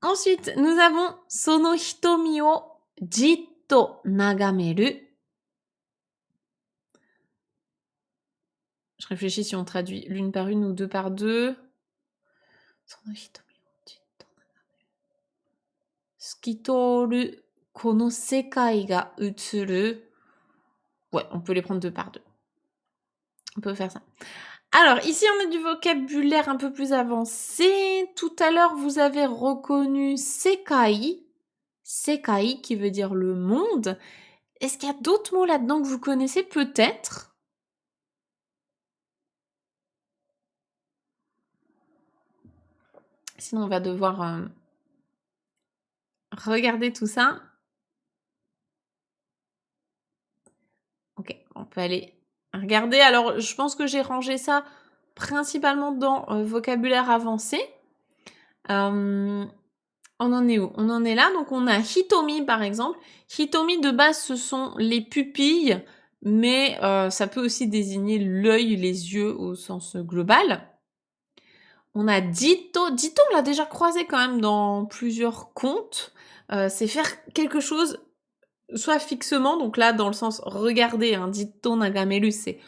Ensuite, nous avons Sono hitomi o jitto nagameru. Je réfléchis si on traduit l'une par une ou deux par deux. Sono hitomi o jitto nagameru. Skitoru kono sekai ga utsuru. Ouais, on peut les prendre deux par deux. On peut faire ça. Alors, ici, on a du vocabulaire un peu plus avancé. Tout à l'heure, vous avez reconnu sekai. Sekai, qui veut dire le monde. Est-ce qu'il y a d'autres mots là-dedans que vous connaissez? Peut-être. Sinon, on va devoir regarder tout ça. Ok, on peut aller regarder. Alors, je pense que j'ai rangé ça principalement dans vocabulaire avancé. On en est où? On en est là. Donc, on a hitomi, par exemple. Hitomi, de base, ce sont les pupilles, mais ça peut aussi désigner l'œil, les yeux au sens global. On a ditto. Ditto, on l'a déjà croisé quand même dans plusieurs contes. C'est faire quelque chose soit fixement, donc là, dans le sens regarder, hein, ditto nagameru, c'est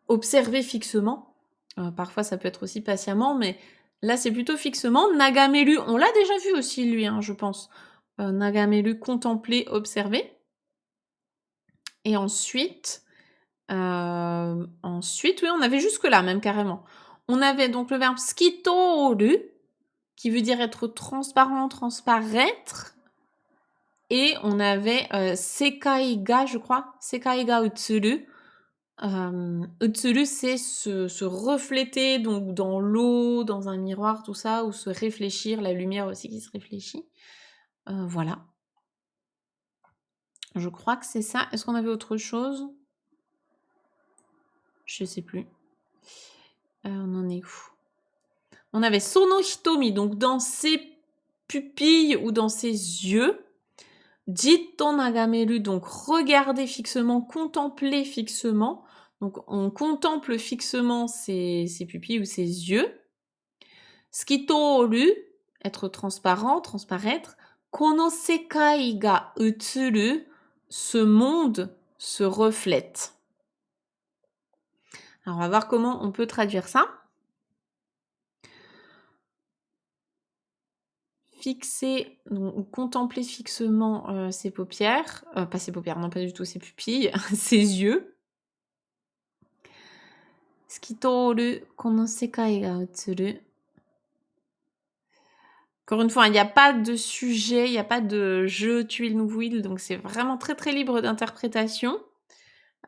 observer fixement. Parfois, ça peut être aussi patiemment, mais là, c'est plutôt fixement. Nagameru, on l'a déjà vu aussi, lui, hein, je pense. Nagameru, contempler, observer. Et ensuite, oui, on avait jusque-là, même carrément. On avait donc le verbe skitoru, qui veut dire être transparent, transparaître. Et on avait sekai ga, je crois. Sekai ga utsuru. Utsuru, c'est se refléter donc dans l'eau, dans un miroir, tout ça, ou se réfléchir, la lumière aussi qui se réfléchit. Voilà. Je crois que c'est ça. Est-ce qu'on avait autre chose? Je sais plus. On en est où? On avait sono hitomi, donc dans ses pupilles ou dans ses yeux. Jitto nagameru, donc regarder fixement, contempler fixement. Donc, on contemple fixement ses pupilles ou ses yeux. Skitoru, être transparent, transparaître. Kono sekai ga utsuru, ce monde se reflète. Alors, on va voir comment on peut traduire ça. Fixer ou contempler fixement ses paupières, pas ses paupières, non pas du tout ses pupilles, ses yeux. Skitoru kono sekai ga utsuru. Encore une fois, il n'y a pas de sujet, il n'y a pas de jeu, tuile, nouveau huile, donc c'est vraiment très très libre d'interprétation.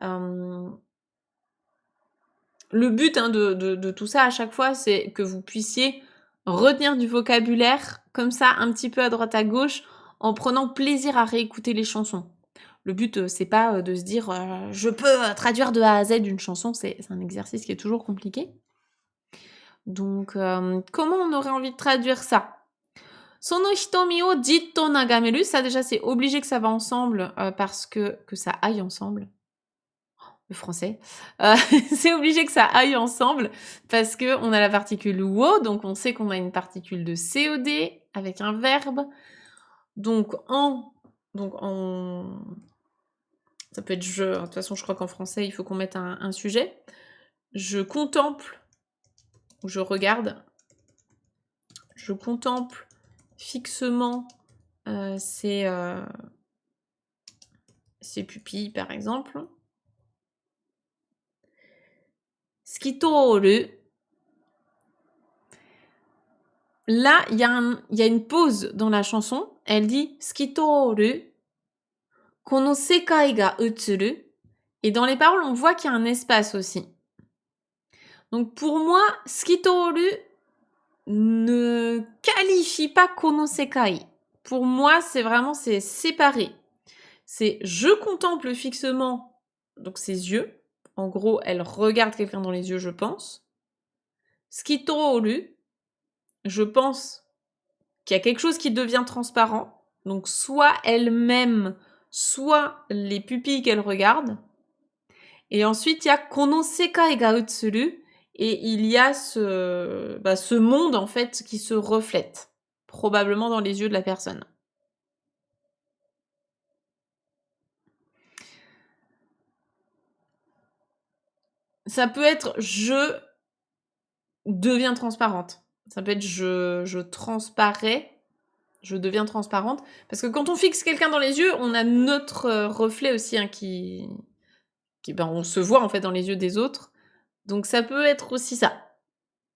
Le but de tout ça à chaque fois, c'est que vous puissiez retenir du vocabulaire comme ça, un petit peu à droite à gauche, en prenant plaisir à réécouter les chansons. Le but, c'est pas de se dire je peux traduire de A à Z une chanson, c'est un exercice qui est toujours compliqué. Donc, comment on aurait envie de traduire ça? Sono hitomi o jitto nagameru, ça déjà c'est obligé que ça va ensemble parce que ça aille ensemble. Le français. C'est obligé que ça aille ensemble parce que on a la particule wo, donc on sait qu'on a une particule de COD avec un verbe. Donc ça peut être je. De toute façon, je crois qu'en français, il faut qu'on mette un sujet. Je contemple ou je regarde. Je contemple fixement ses pupilles, par exemple. Skitoru. Là, il y a une pause dans la chanson. Elle dit Skitoru, kono sekai ga utsuru. Et dans les paroles, on voit qu'il y a un espace aussi. Donc pour moi, Skitoru ne qualifie pas kono sekai. Pour moi, c'est séparé. C'est je contemple fixement donc ses yeux. En gros, elle regarde quelqu'un dans les yeux, je pense. Skitoru, je pense qu'il y a quelque chose qui devient transparent. Donc soit elle-même, soit les pupilles qu'elle regarde. Et ensuite, il y a kono sekai ga utsuru. Et il y a ce monde, en fait, qui se reflète. Probablement dans les yeux de la personne. Ça peut être je deviens transparente. Ça peut être je transparais, je deviens transparente. Parce que quand on fixe quelqu'un dans les yeux, on a notre reflet aussi qui on se voit en fait dans les yeux des autres. Donc ça peut être aussi ça.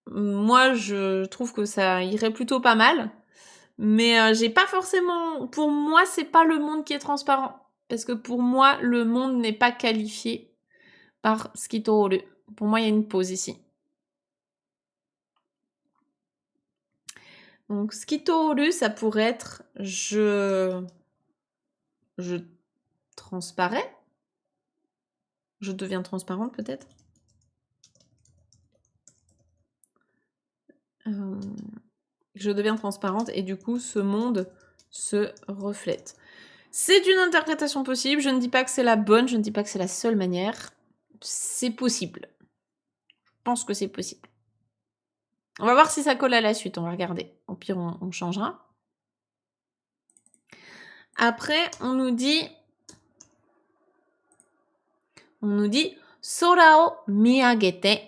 Moi, je trouve que ça irait plutôt pas mal. Mais j'ai pas forcément... Pour moi, c'est pas le monde qui est transparent. Parce que pour moi, le monde n'est pas qualifié par Skitoru. Pour moi, il y a une pause ici. Donc, Skitoru, ça pourrait être je transparais. Je deviens transparente, peut-être. Je deviens transparente et du coup, ce monde se reflète. C'est une interprétation possible. Je ne dis pas que c'est la bonne, je ne dis pas que c'est la seule manière. C'est possible. Je pense que c'est possible. On va voir si ça colle à la suite, on va regarder. Au pire, on changera. Après, on nous dit Sora o miyagete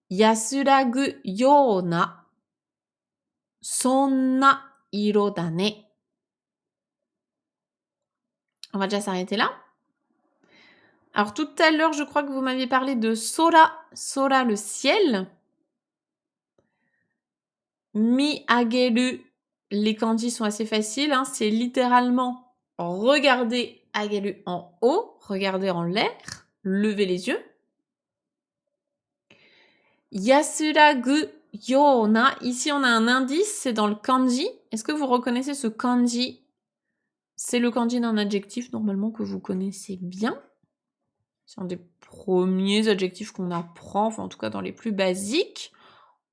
yasuragu yona sonna iro da ne. On va déjà s'arrêter là. Alors tout à l'heure, je crois que vous m'aviez parlé de Sora, Sora le ciel. Mi-ageru, les kanji sont assez faciles, hein, c'est littéralement regarder ageru en haut, regarder en l'air, lever les yeux. Yasuragu yona, ici on a un indice, c'est dans le kanji. Est-ce que vous reconnaissez ce kanji? C'est le kanji d'un adjectif normalement que vous connaissez bien. C'est un des premiers adjectifs qu'on apprend, enfin en tout cas dans les plus basiques.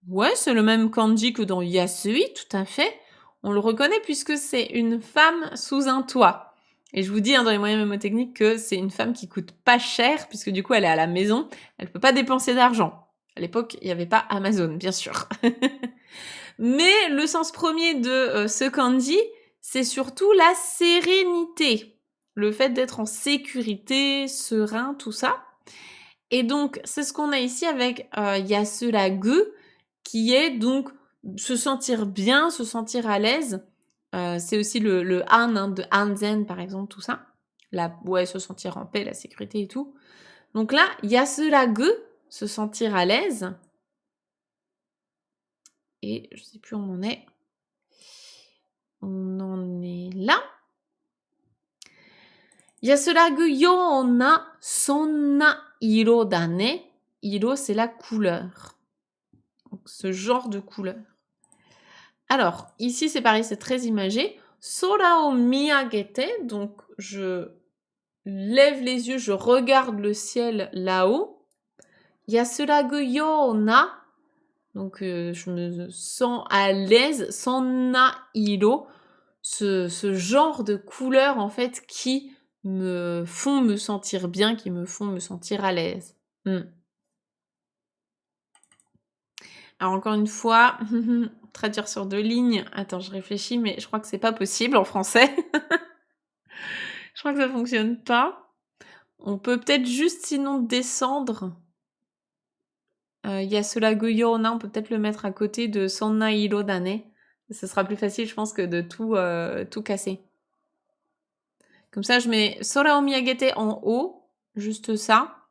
Ouais, c'est le même kanji que dans Yasui, tout à fait. On le reconnaît puisque c'est une femme sous un toit. Et je vous dis dans les moyens mémotechniques que c'est une femme qui coûte pas cher, puisque du coup elle est à la maison, elle peut pas dépenser d'argent. À l'époque, il n'y avait pas Amazon, bien sûr. Mais le sens premier de ce kanji, c'est surtout la sérénité. Le fait d'être en sécurité, serein, tout ça. Et donc, c'est ce qu'on a ici avec yasuragu, qui est donc se sentir bien, se sentir à l'aise. C'est aussi le an hein, de anzen, par exemple, tout ça. Se sentir en paix, la sécurité et tout. Donc là, yasuragu, se sentir à l'aise. Et je sais plus où on en est. On en est là. Yasuragu yona sonna iro da ne. Iro, c'est la couleur. Donc, ce genre de couleur. Alors, ici, c'est pareil, c'est très imagé. Sora o miyagete, donc je lève les yeux, je regarde le ciel là-haut. Yasuragu yona, donc je me sens à l'aise. Sonna iro, ce genre de couleurs en fait qui me font me sentir bien, qui me font me sentir à l'aise. Alors encore une fois, traduire sur 2 lignes. Attends, je réfléchis, mais je crois que c'est pas possible en français. Je crois que ça fonctionne pas. On peut peut-être juste sinon descendre. Yasuragu yona, on peut peut-être le mettre à côté de Sonna iro dane. Ce sera plus facile, je pense, que de tout casser. Comme ça, je mets Sora o miyagete en haut, juste ça.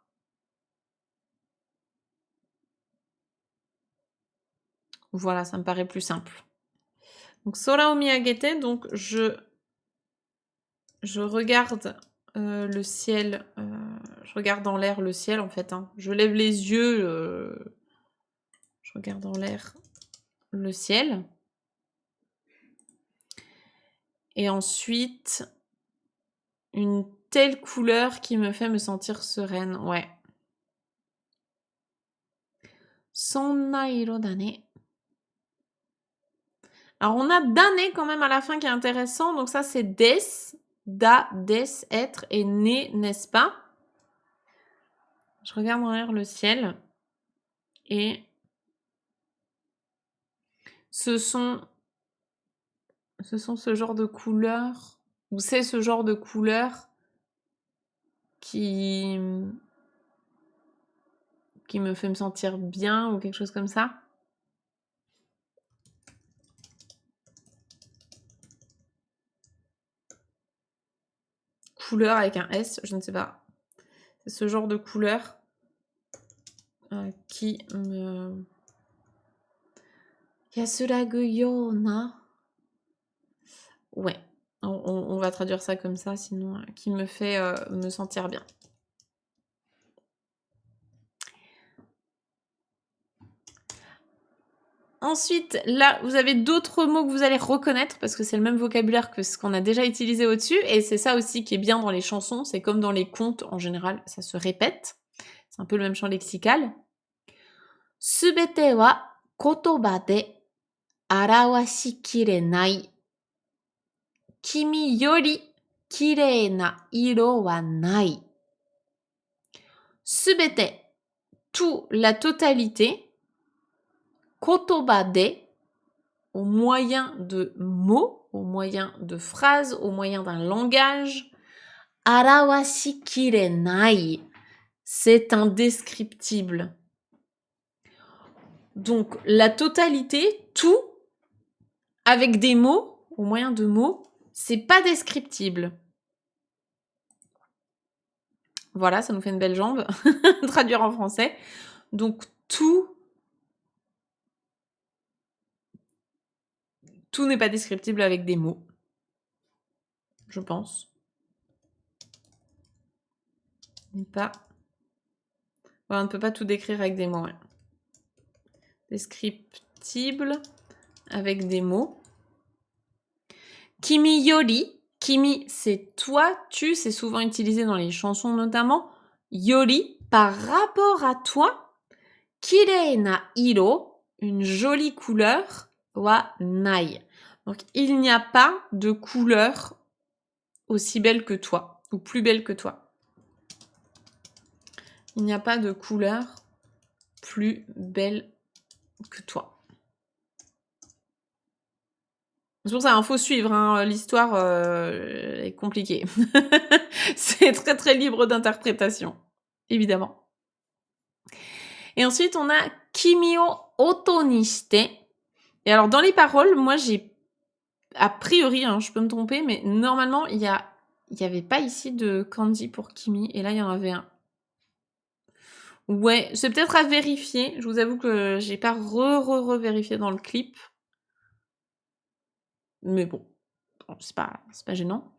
Voilà, ça me paraît plus simple. Donc Sora o miyagete, donc je regarde le ciel, je regarde dans l'air le ciel en fait. Hein. Je lève les yeux, je regarde dans l'air le ciel. Et ensuite, une telle couleur qui me fait me sentir sereine, ouais. Sonna iro dane. Alors on a dane quand même à la fin qui est intéressant, donc ça c'est des, da, des, être, et né, n'est-ce pas? Je regarde en l'air le ciel, et ce sont ce genre de couleurs, ou c'est ce genre de couleurs qui me fait me sentir bien, ou quelque chose comme ça. Couleur avec un S, je ne sais pas. C'est ce genre de couleur qui me... Yasuragu yona. Ouais, on va traduire ça comme ça, sinon qui me fait me sentir bien. Ensuite, là, vous avez d'autres mots que vous allez reconnaître parce que c'est le même vocabulaire que ce qu'on a déjà utilisé au-dessus. Et c'est ça aussi qui est bien dans les chansons. C'est comme dans les contes, en général, ça se répète. C'est un peu le même champ lexical. Subete wa kotoba de arawashikirenai. Kimi yori kirei na iro wa nai. Subete, tout, la totalité. Kotoba de, au moyen de mots, au moyen de phrases, au moyen d'un langage. Arawashikirenai, c'est indescriptible. Donc la totalité, tout, avec des mots, au moyen de mots, c'est pas descriptible. Voilà, ça nous fait une belle jambe. Traduire en français. Donc tout n'est pas descriptible avec des mots. Je pense. Pas. Ouais, on ne peut pas tout décrire avec des mots. Ouais. Descriptible avec des mots. Kimi yori. Kimi, c'est toi, tu, c'est souvent utilisé dans les chansons notamment. Yori, par rapport à toi. Kirei na iro, une jolie couleur. Wa nai. Donc, il n'y a pas de couleur aussi belle que toi, ou plus belle que toi. Il n'y a pas de couleur plus belle que toi. C'est pour ça, il faut suivre, hein, l'histoire est compliquée. C'est très très libre d'interprétation, évidemment. Et ensuite, on a Kimi o oto ni shite. Et alors, dans les paroles, moi, j'ai, a priori, hein, je peux me tromper, mais normalement, il y avait pas ici de kanji pour Kimi, et là, il y en avait un. Ouais, c'est peut-être à vérifier. Je vous avoue que j'ai pas revérifié dans le clip. Mais bon, c'est pas gênant.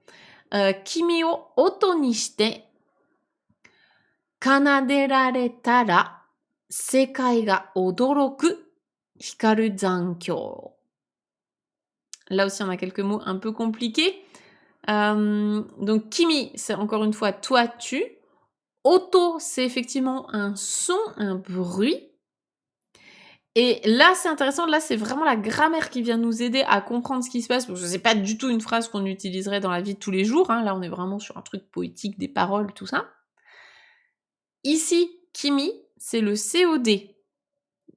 Kimi o oto ni shite, kanaderareta ra, sekai ga odoroku, hikaru zankyou. Là aussi, on a quelques mots un peu compliqués. Donc, Kimi, c'est encore une fois toi, tu. Auto, c'est effectivement un son, un bruit. Et là, c'est intéressant. Là, c'est vraiment la grammaire qui vient nous aider à comprendre ce qui se passe. Parce que c'est pas du tout une phrase qu'on utiliserait dans la vie de tous les jours. Hein. Là, on est vraiment sur un truc poétique, des paroles, tout ça. Ici, Kimi, c'est le COD.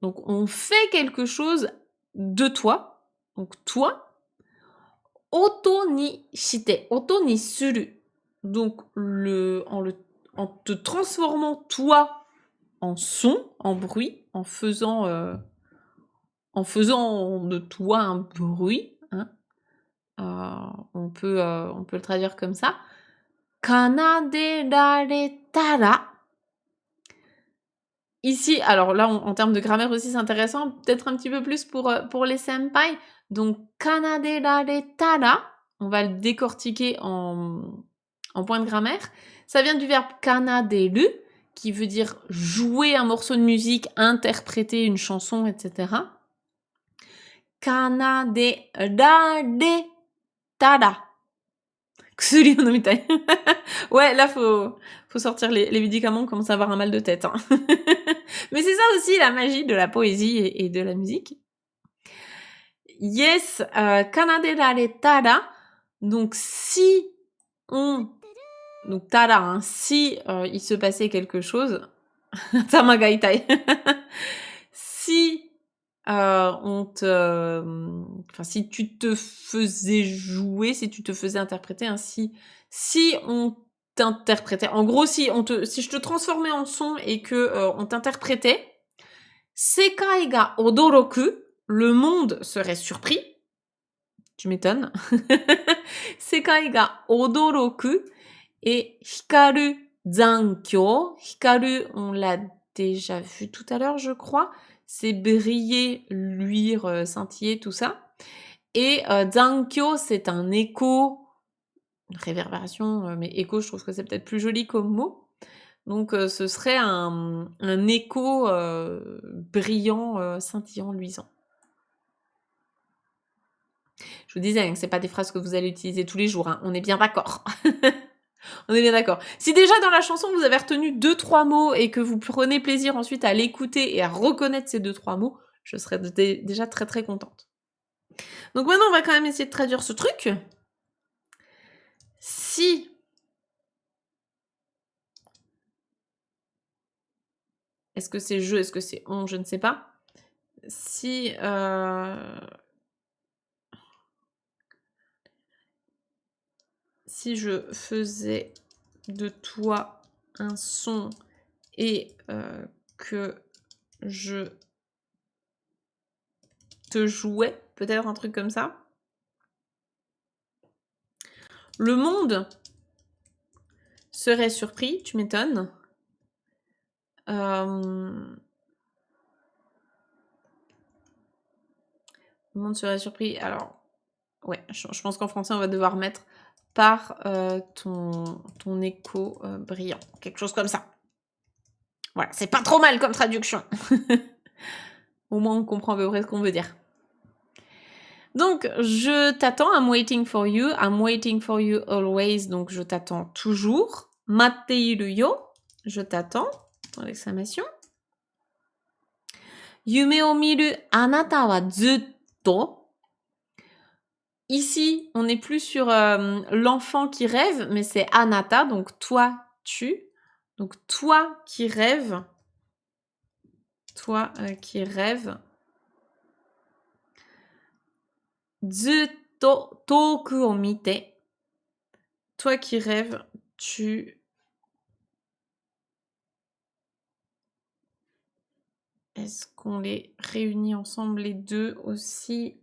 Donc, on fait quelque chose de toi. Donc, toi. Oto ni shite. Oto ni suru. Donc, en te transformant toi en son, en bruit, en faisant de toi un bruit, hein, on peut le traduire comme ça. Kanaderaretara. Ici, alors là, en termes de grammaire aussi, c'est intéressant, peut-être un petit peu plus pour les senpai. Donc, kanaderaretara, on va le décortiquer en point de grammaire. Ça vient du verbe kanaderu, qui veut dire jouer un morceau de musique, interpréter une chanson, etc. Kanaderare-tara. Kusuri o nomitai. Ouais, là, faut sortir les médicaments, on commence à avoir un mal de tête. Hein. Mais c'est ça aussi la magie de la poésie et de la musique. Yes, kanaderare-tara. Donc, si on... Donc, tara, hein, si il se passait quelque chose... Tamagaitai. Si si tu te faisais jouer, si tu te faisais interpréter, hein, si on t'interprétait, en gros, si je te transformais en son et que on t'interprétait, sekai ga odoroku, le monde serait surpris. Tu m'étonnes. Sekai ga odoroku et hikaru zankyou. Hikaru, on l'a déjà vu tout à l'heure, je crois. C'est briller, luire, scintiller, tout ça. Et zankyo, c'est un écho, une réverbération, mais écho, je trouve que c'est peut-être plus joli comme mot. Donc ce serait un écho brillant, scintillant, luisant. Je vous disais que c'est pas des phrases que vous allez utiliser tous les jours, hein. On est bien d'accord. On est bien d'accord. Si déjà dans la chanson vous avez retenu 2-3 mots et que vous prenez plaisir ensuite à l'écouter et à reconnaître ces 2-3 mots, je serais déjà très très contente. Donc maintenant on va quand même essayer de traduire ce truc. Si est-ce que c'est je, est-ce que c'est on, je ne sais pas. Si je faisais de toi un son et que je te jouais, peut-être un truc comme ça. Le monde serait surpris, tu m'étonnes. Le monde serait surpris. Alors, ouais, je pense qu'en français, on va devoir mettre par ton écho brillant. Quelque chose comme ça. Voilà, c'est pas trop mal comme traduction. Au moins, on comprend à peu près ce qu'on veut dire. Donc, je t'attends. I'm waiting for you. I'm waiting for you always. Donc, je t'attends toujours. Matteiru yo. Je t'attends. Point d'exclamation. Yume o miru anata wa zutto. ici, on n'est plus sur l'enfant qui rêve, mais c'est anata, donc toi, tu. Donc toi qui rêves. Toi qui rêves. Zutto toku o mite. Toi qui rêves, tu... Est-ce qu'on les réunit ensemble les deux aussi?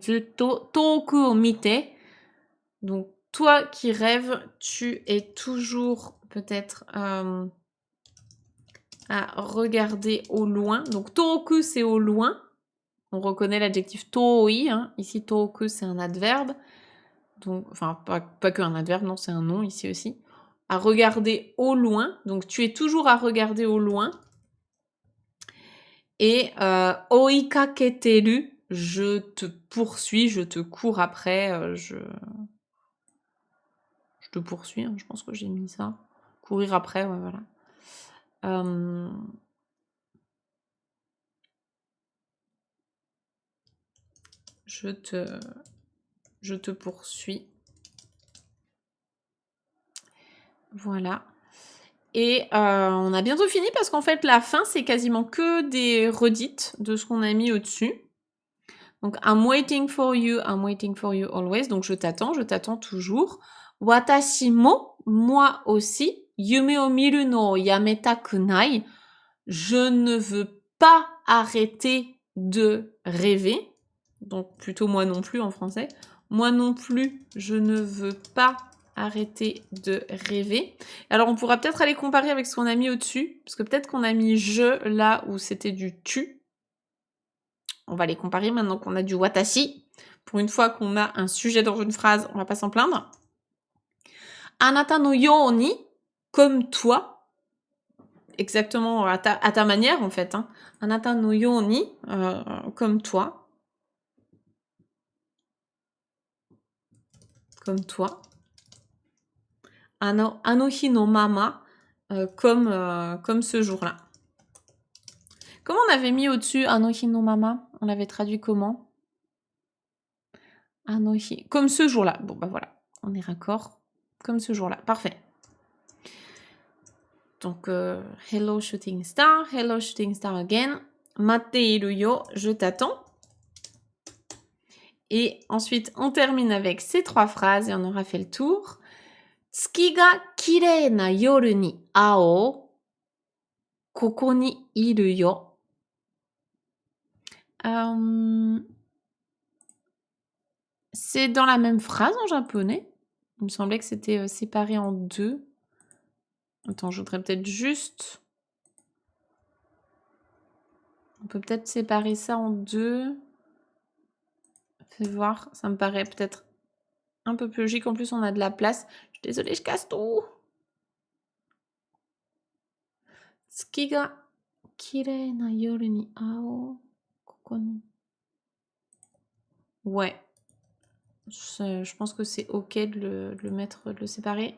Zutto toku o mite. Donc, toi qui rêves, tu es toujours peut-être à regarder au loin. Donc, toku, c'est au loin. On reconnaît l'adjectif toi. Hein. Ici, toku, c'est un adverbe. Donc, enfin, pas que un adverbe, non, c'est un nom ici aussi. À regarder au loin. Donc, tu es toujours à regarder au loin. Et oikaketeru, je te poursuis, je te cours après, je te poursuis, hein, je pense que j'ai mis ça. Courir après, ouais, voilà. Je te poursuis. Voilà. Et on a bientôt fini parce qu'en fait, la fin, c'est quasiment que des redites de ce qu'on a mis au-dessus. Donc, I'm waiting for you always. Donc, je t'attends toujours. Watashi mo, moi aussi. Yume o miru no yametaku nai. Je ne veux pas arrêter de rêver. Donc, plutôt moi non plus en français. Moi non plus, je ne veux pas arrêter de rêver. Alors, on pourra peut-être aller comparer avec ce qu'on a mis au-dessus. Parce que peut-être qu'on a mis je là où c'était du tu. On va les comparer maintenant qu'on a du watashi. Pour une fois qu'on a un sujet dans une phrase, on va pas s'en plaindre. Anata no you ni, comme toi. Exactement à ta manière en fait. Hein. Anata no you ni, comme toi. Comme toi. Anohi no mama, comme ce jour-là. Comment on avait mis au-dessus Anohi no mama? On l'avait traduit comment? Anohi. Comme ce jour-là. Bon, bah voilà. On est raccord. Comme ce jour-là. Parfait. Donc, hello shooting star again. Mateiru yo, je t'attends. Et ensuite, on termine avec ces 3 phrases et on aura fait le tour. Tsuki ga kirei na yoru ni ao, koko ni iru yo. C'est dans la même phrase en japonais. Il me semblait que c'était séparé en 2. Attends, je voudrais peut-être juste... On peut peut-être séparer ça en 2. Fais voir, ça me paraît peut-être un peu plus logique. En plus, on a de la place. Je suis désolée, je casse tout. Tsuki ga kirei na yoru ni ao, koko ni... Ouais. Je pense que c'est ok de le mettre, de le séparer.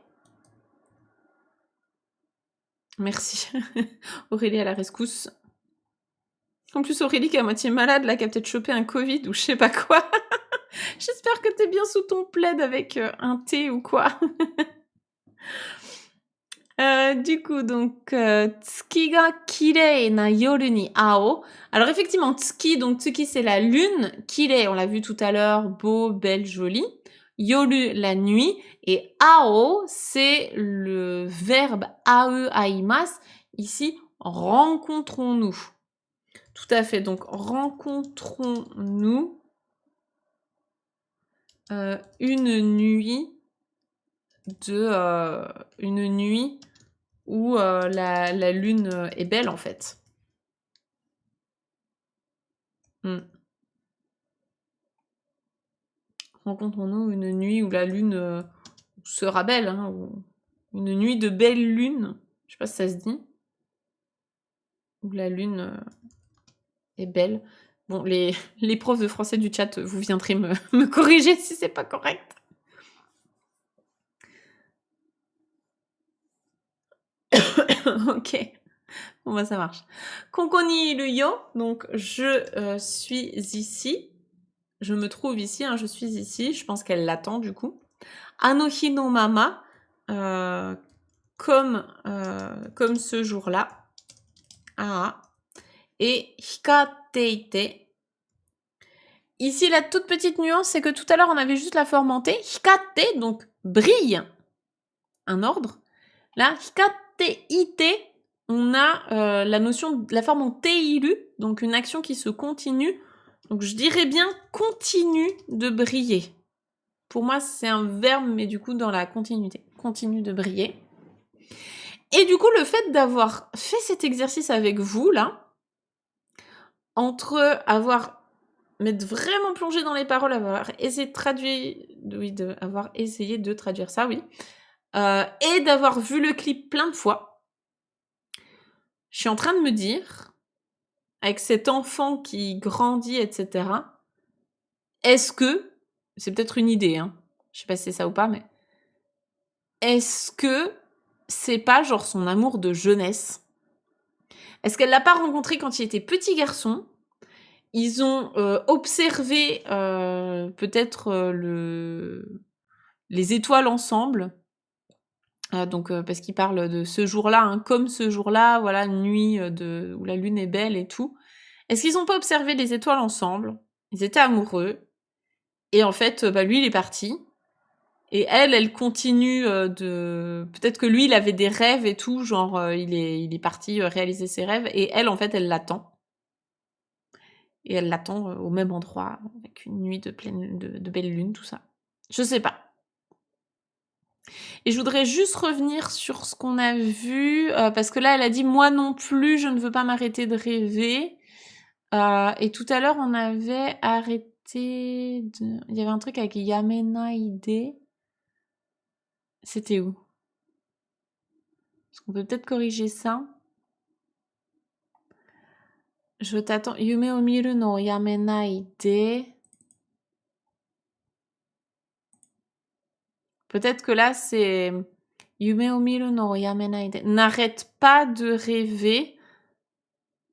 Merci. Aurélie à la rescousse. En plus, Aurélie qui est à moitié malade, là, qui a peut-être chopé un Covid ou je sais pas quoi. J'espère que t'es bien sous ton plaid avec un thé ou quoi. Du coup, donc, tsuki ga kirei na yoru ni ao. Alors, effectivement, tsuki, donc tsuki, c'est la lune. Kirei, on l'a vu tout à l'heure, beau, belle, jolie. Yoru, la nuit. Et ao, c'est le verbe ae aimas. Ici, rencontrons-nous. Tout à fait. Donc, rencontrons-nous une nuit où la lune est belle, en fait. Rencontrons-nous une nuit où la lune sera belle, hein, ou une nuit de belle lune. Je sais pas si ça se dit. Où la lune est belle. Bon, les profs de français du chat, vous viendrez me corriger si c'est pas correct. Ok. Bon, bah, ça marche. Koko ni iru yo, donc je suis ici. je me trouve ici, hein, je suis ici. Je pense qu'elle l'attend du coup. Anohi no mama, comme ce jour-là. Ah. Et hikatte ite. Ici, la toute petite nuance, c'est que tout à l'heure, on avait juste la forme en T. Hikatte, donc brille. Un ordre. Là, hikatte ite, on a la notion, la forme en teiru, donc une action qui se continue. Donc je dirais bien continue de briller. Pour moi, c'est un verbe, mais du coup dans la continuité. Continue de briller. Et du coup, le fait d'avoir fait cet exercice avec vous, là, entre m'être vraiment plongé dans les paroles, avoir essayé de traduire, avoir essayé de traduire ça, oui, et d'avoir vu le clip plein de fois, je suis en train de me dire, avec cet enfant qui grandit, etc., est-ce que, c'est peut-être une idée, hein, je sais pas si c'est ça ou pas, mais est-ce que c'est pas genre son amour de jeunesse? Est-ce qu'elle l'a pas rencontré quand il était petit garçon? Ils ont observé peut-être les étoiles ensemble. Donc parce qu'il parle de ce jour-là, hein, comme ce jour-là, voilà, nuit où la lune est belle et tout. Est-ce qu'ils n'ont pas observé les étoiles ensemble? Ils étaient amoureux. Et en fait, lui, il est parti. Et elle continue de... Peut-être que lui, il avait des rêves et tout, genre il est parti réaliser ses rêves. Et elle, en fait, elle l'attend. Et elle l'attend au même endroit, avec une nuit de belle lune, tout ça. Je sais pas. Et je voudrais juste revenir sur ce qu'on a vu, parce que là, elle a dit « Moi non plus, je ne veux pas m'arrêter de rêver ». Et tout à l'heure, on avait arrêté de... Il y avait un truc avec Yamenaide. C'était où? Est-ce qu'on peut peut-être corriger ça? Je t'attends. Yume o miru no Yamenaide. Peut-être que là, c'est Yume o miru no Yamenaide. N'arrête pas de rêver.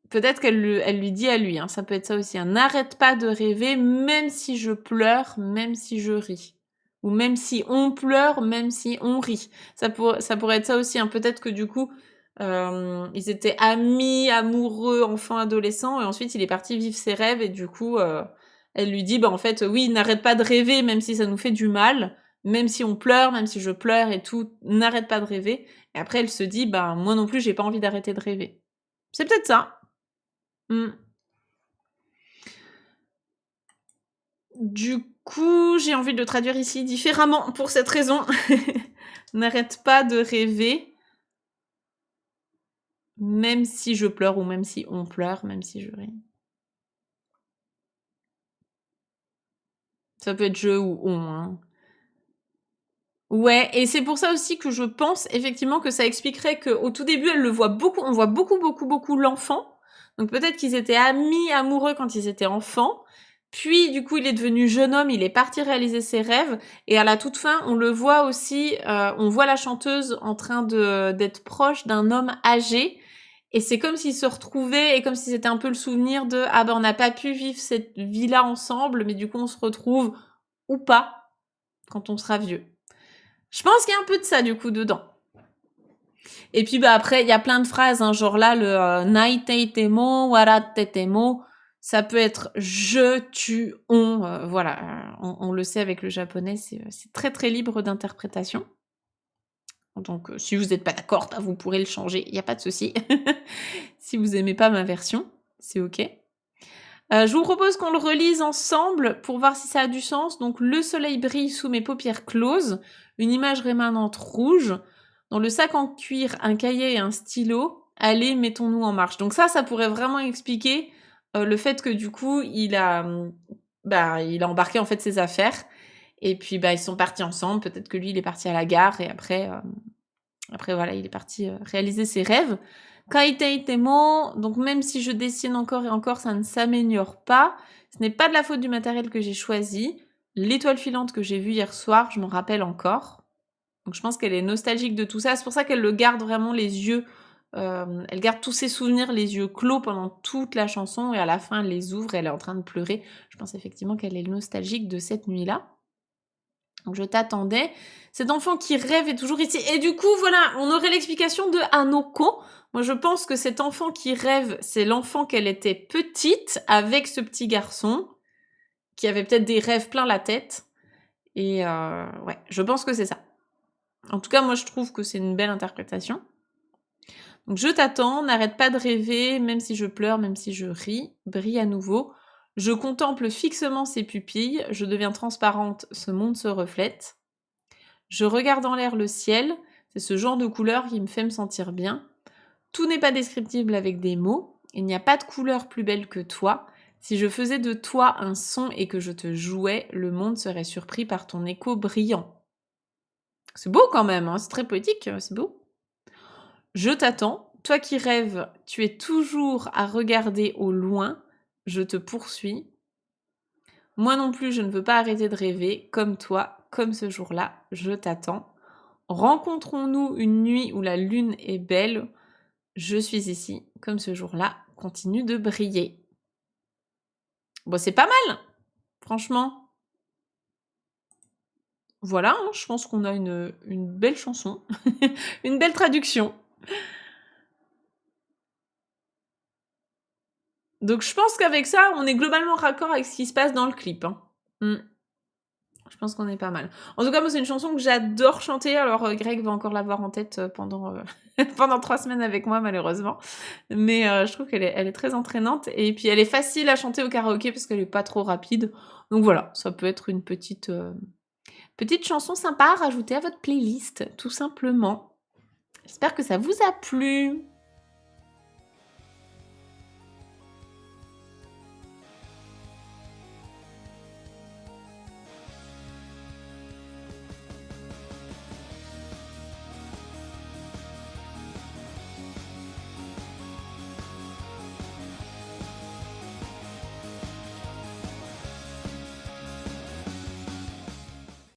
Peut-être qu'elle lui dit à lui, hein, ça peut être ça aussi. Hein. N'arrête pas de rêver, même si je pleure, même si je ris. Ou même si on pleure, même si on rit. Ça pourrait être ça aussi. Hein. Peut-être que du coup, ils étaient amis, amoureux, enfants, adolescents, et ensuite il est parti vivre ses rêves, et du coup, elle lui dit, en fait, oui, n'arrête pas de rêver, même si ça nous fait du mal, même si on pleure, même si je pleure et tout, n'arrête pas de rêver. Et après, elle se dit, moi non plus, j'ai pas envie d'arrêter de rêver. C'est peut-être ça. Du coup, j'ai envie de le traduire ici différemment pour cette raison. N'arrête pas de rêver, même si je pleure ou même si on pleure, même si je ris. Ça peut être je ou on. Hein. Ouais, et c'est pour ça aussi que je pense effectivement que ça expliquerait qu'au tout début, elle le voit beaucoup, on voit beaucoup l'enfant. Donc peut-être qu'ils étaient amis, amoureux quand ils étaient enfants. Puis du coup, il est devenu jeune homme, il est parti réaliser ses rêves. Et à la toute fin, on le voit aussi, on voit la chanteuse en train d'être proche d'un homme âgé. Et c'est comme s'ils se retrouvaient et comme si c'était un peu le souvenir de « Ah on n'a pas pu vivre cette vie-là ensemble, mais du coup on se retrouve ou pas quand on sera vieux ». Je pense qu'il y a un peu de ça, du coup, dedans. Et puis, après, il y a plein de phrases, hein, genre là, le naiteitemo, waratetemo, ça peut être je, tu, on, voilà. On le sait avec le japonais, c'est très, très libre d'interprétation. Donc, si vous n'êtes pas d'accord, vous pourrez le changer, il n'y a pas de souci. Si vous n'aimez pas ma version, c'est OK. Je vous propose qu'on le relise ensemble pour voir si ça a du sens. Donc, le soleil brille sous mes paupières closes, une image rémanente rouge. Dans le sac en cuir, un cahier et un stylo. Allez, mettons-nous en marche. Donc ça pourrait vraiment expliquer le fait que du coup, il a embarqué en fait ses affaires. Et puis, ils sont partis ensemble. Peut-être que lui, il est parti à la gare et après voilà, il est parti réaliser ses rêves. Kaiteitemo, donc même si je dessine encore et encore, ça ne s'améliore pas. Ce n'est pas de la faute du matériel que j'ai choisi. L'étoile filante que j'ai vue hier soir, je m'en rappelle encore. Donc je pense qu'elle est nostalgique de tout ça. C'est pour ça qu'elle le garde vraiment les yeux Elle garde tous ses souvenirs les yeux clos pendant toute la chanson et à la fin, elle les ouvre et elle est en train de pleurer. Je pense effectivement qu'elle est nostalgique de cette nuit-là. Donc je t'attendais. Cet enfant qui rêve est toujours ici. Et du coup, voilà, on aurait l'explication de Hanoko. Moi, je pense que cet enfant qui rêve, c'est l'enfant qu'elle était petite avec ce petit garçon qui avait peut-être des rêves plein la tête. Et ouais, je pense que c'est ça. En tout cas, moi, je trouve que c'est une belle interprétation. Donc je t'attends, n'arrête pas de rêver, même si je pleure, même si je ris, brille à nouveau. Je contemple fixement ses pupilles, je deviens transparente, ce monde se reflète. Je regarde en l'air le ciel, c'est ce genre de couleur qui me fait me sentir bien. Tout n'est pas descriptible avec des mots, il n'y a pas de couleur plus belle que toi. Si je faisais de toi un son et que je te jouais, le monde serait surpris par ton écho brillant. C'est beau quand même, hein, c'est très poétique, c'est beau. Je t'attends, toi qui rêves, tu es toujours à regarder au loin, je te poursuis. Moi non plus, je ne veux pas arrêter de rêver, comme toi, comme ce jour-là, je t'attends. Rencontrons-nous une nuit où la lune est belle, je suis ici, comme ce jour-là, continue de briller. Bon, c'est pas mal, franchement. Voilà, hein, je pense qu'on a une belle chanson, une belle traduction. Donc je pense qu'avec ça, on est globalement raccord avec ce qui se passe dans le clip. Hein. Je pense qu'on est pas mal. En tout cas, moi, c'est une chanson que j'adore chanter. Alors, Greg va encore l'avoir en tête pendant 3 semaines avec moi, malheureusement. Mais je trouve qu'elle est très entraînante. Et puis, elle est facile à chanter au karaoké parce qu'elle est pas trop rapide. Donc voilà, ça peut être une petite chanson sympa à rajouter à votre playlist, tout simplement. J'espère que ça vous a plu.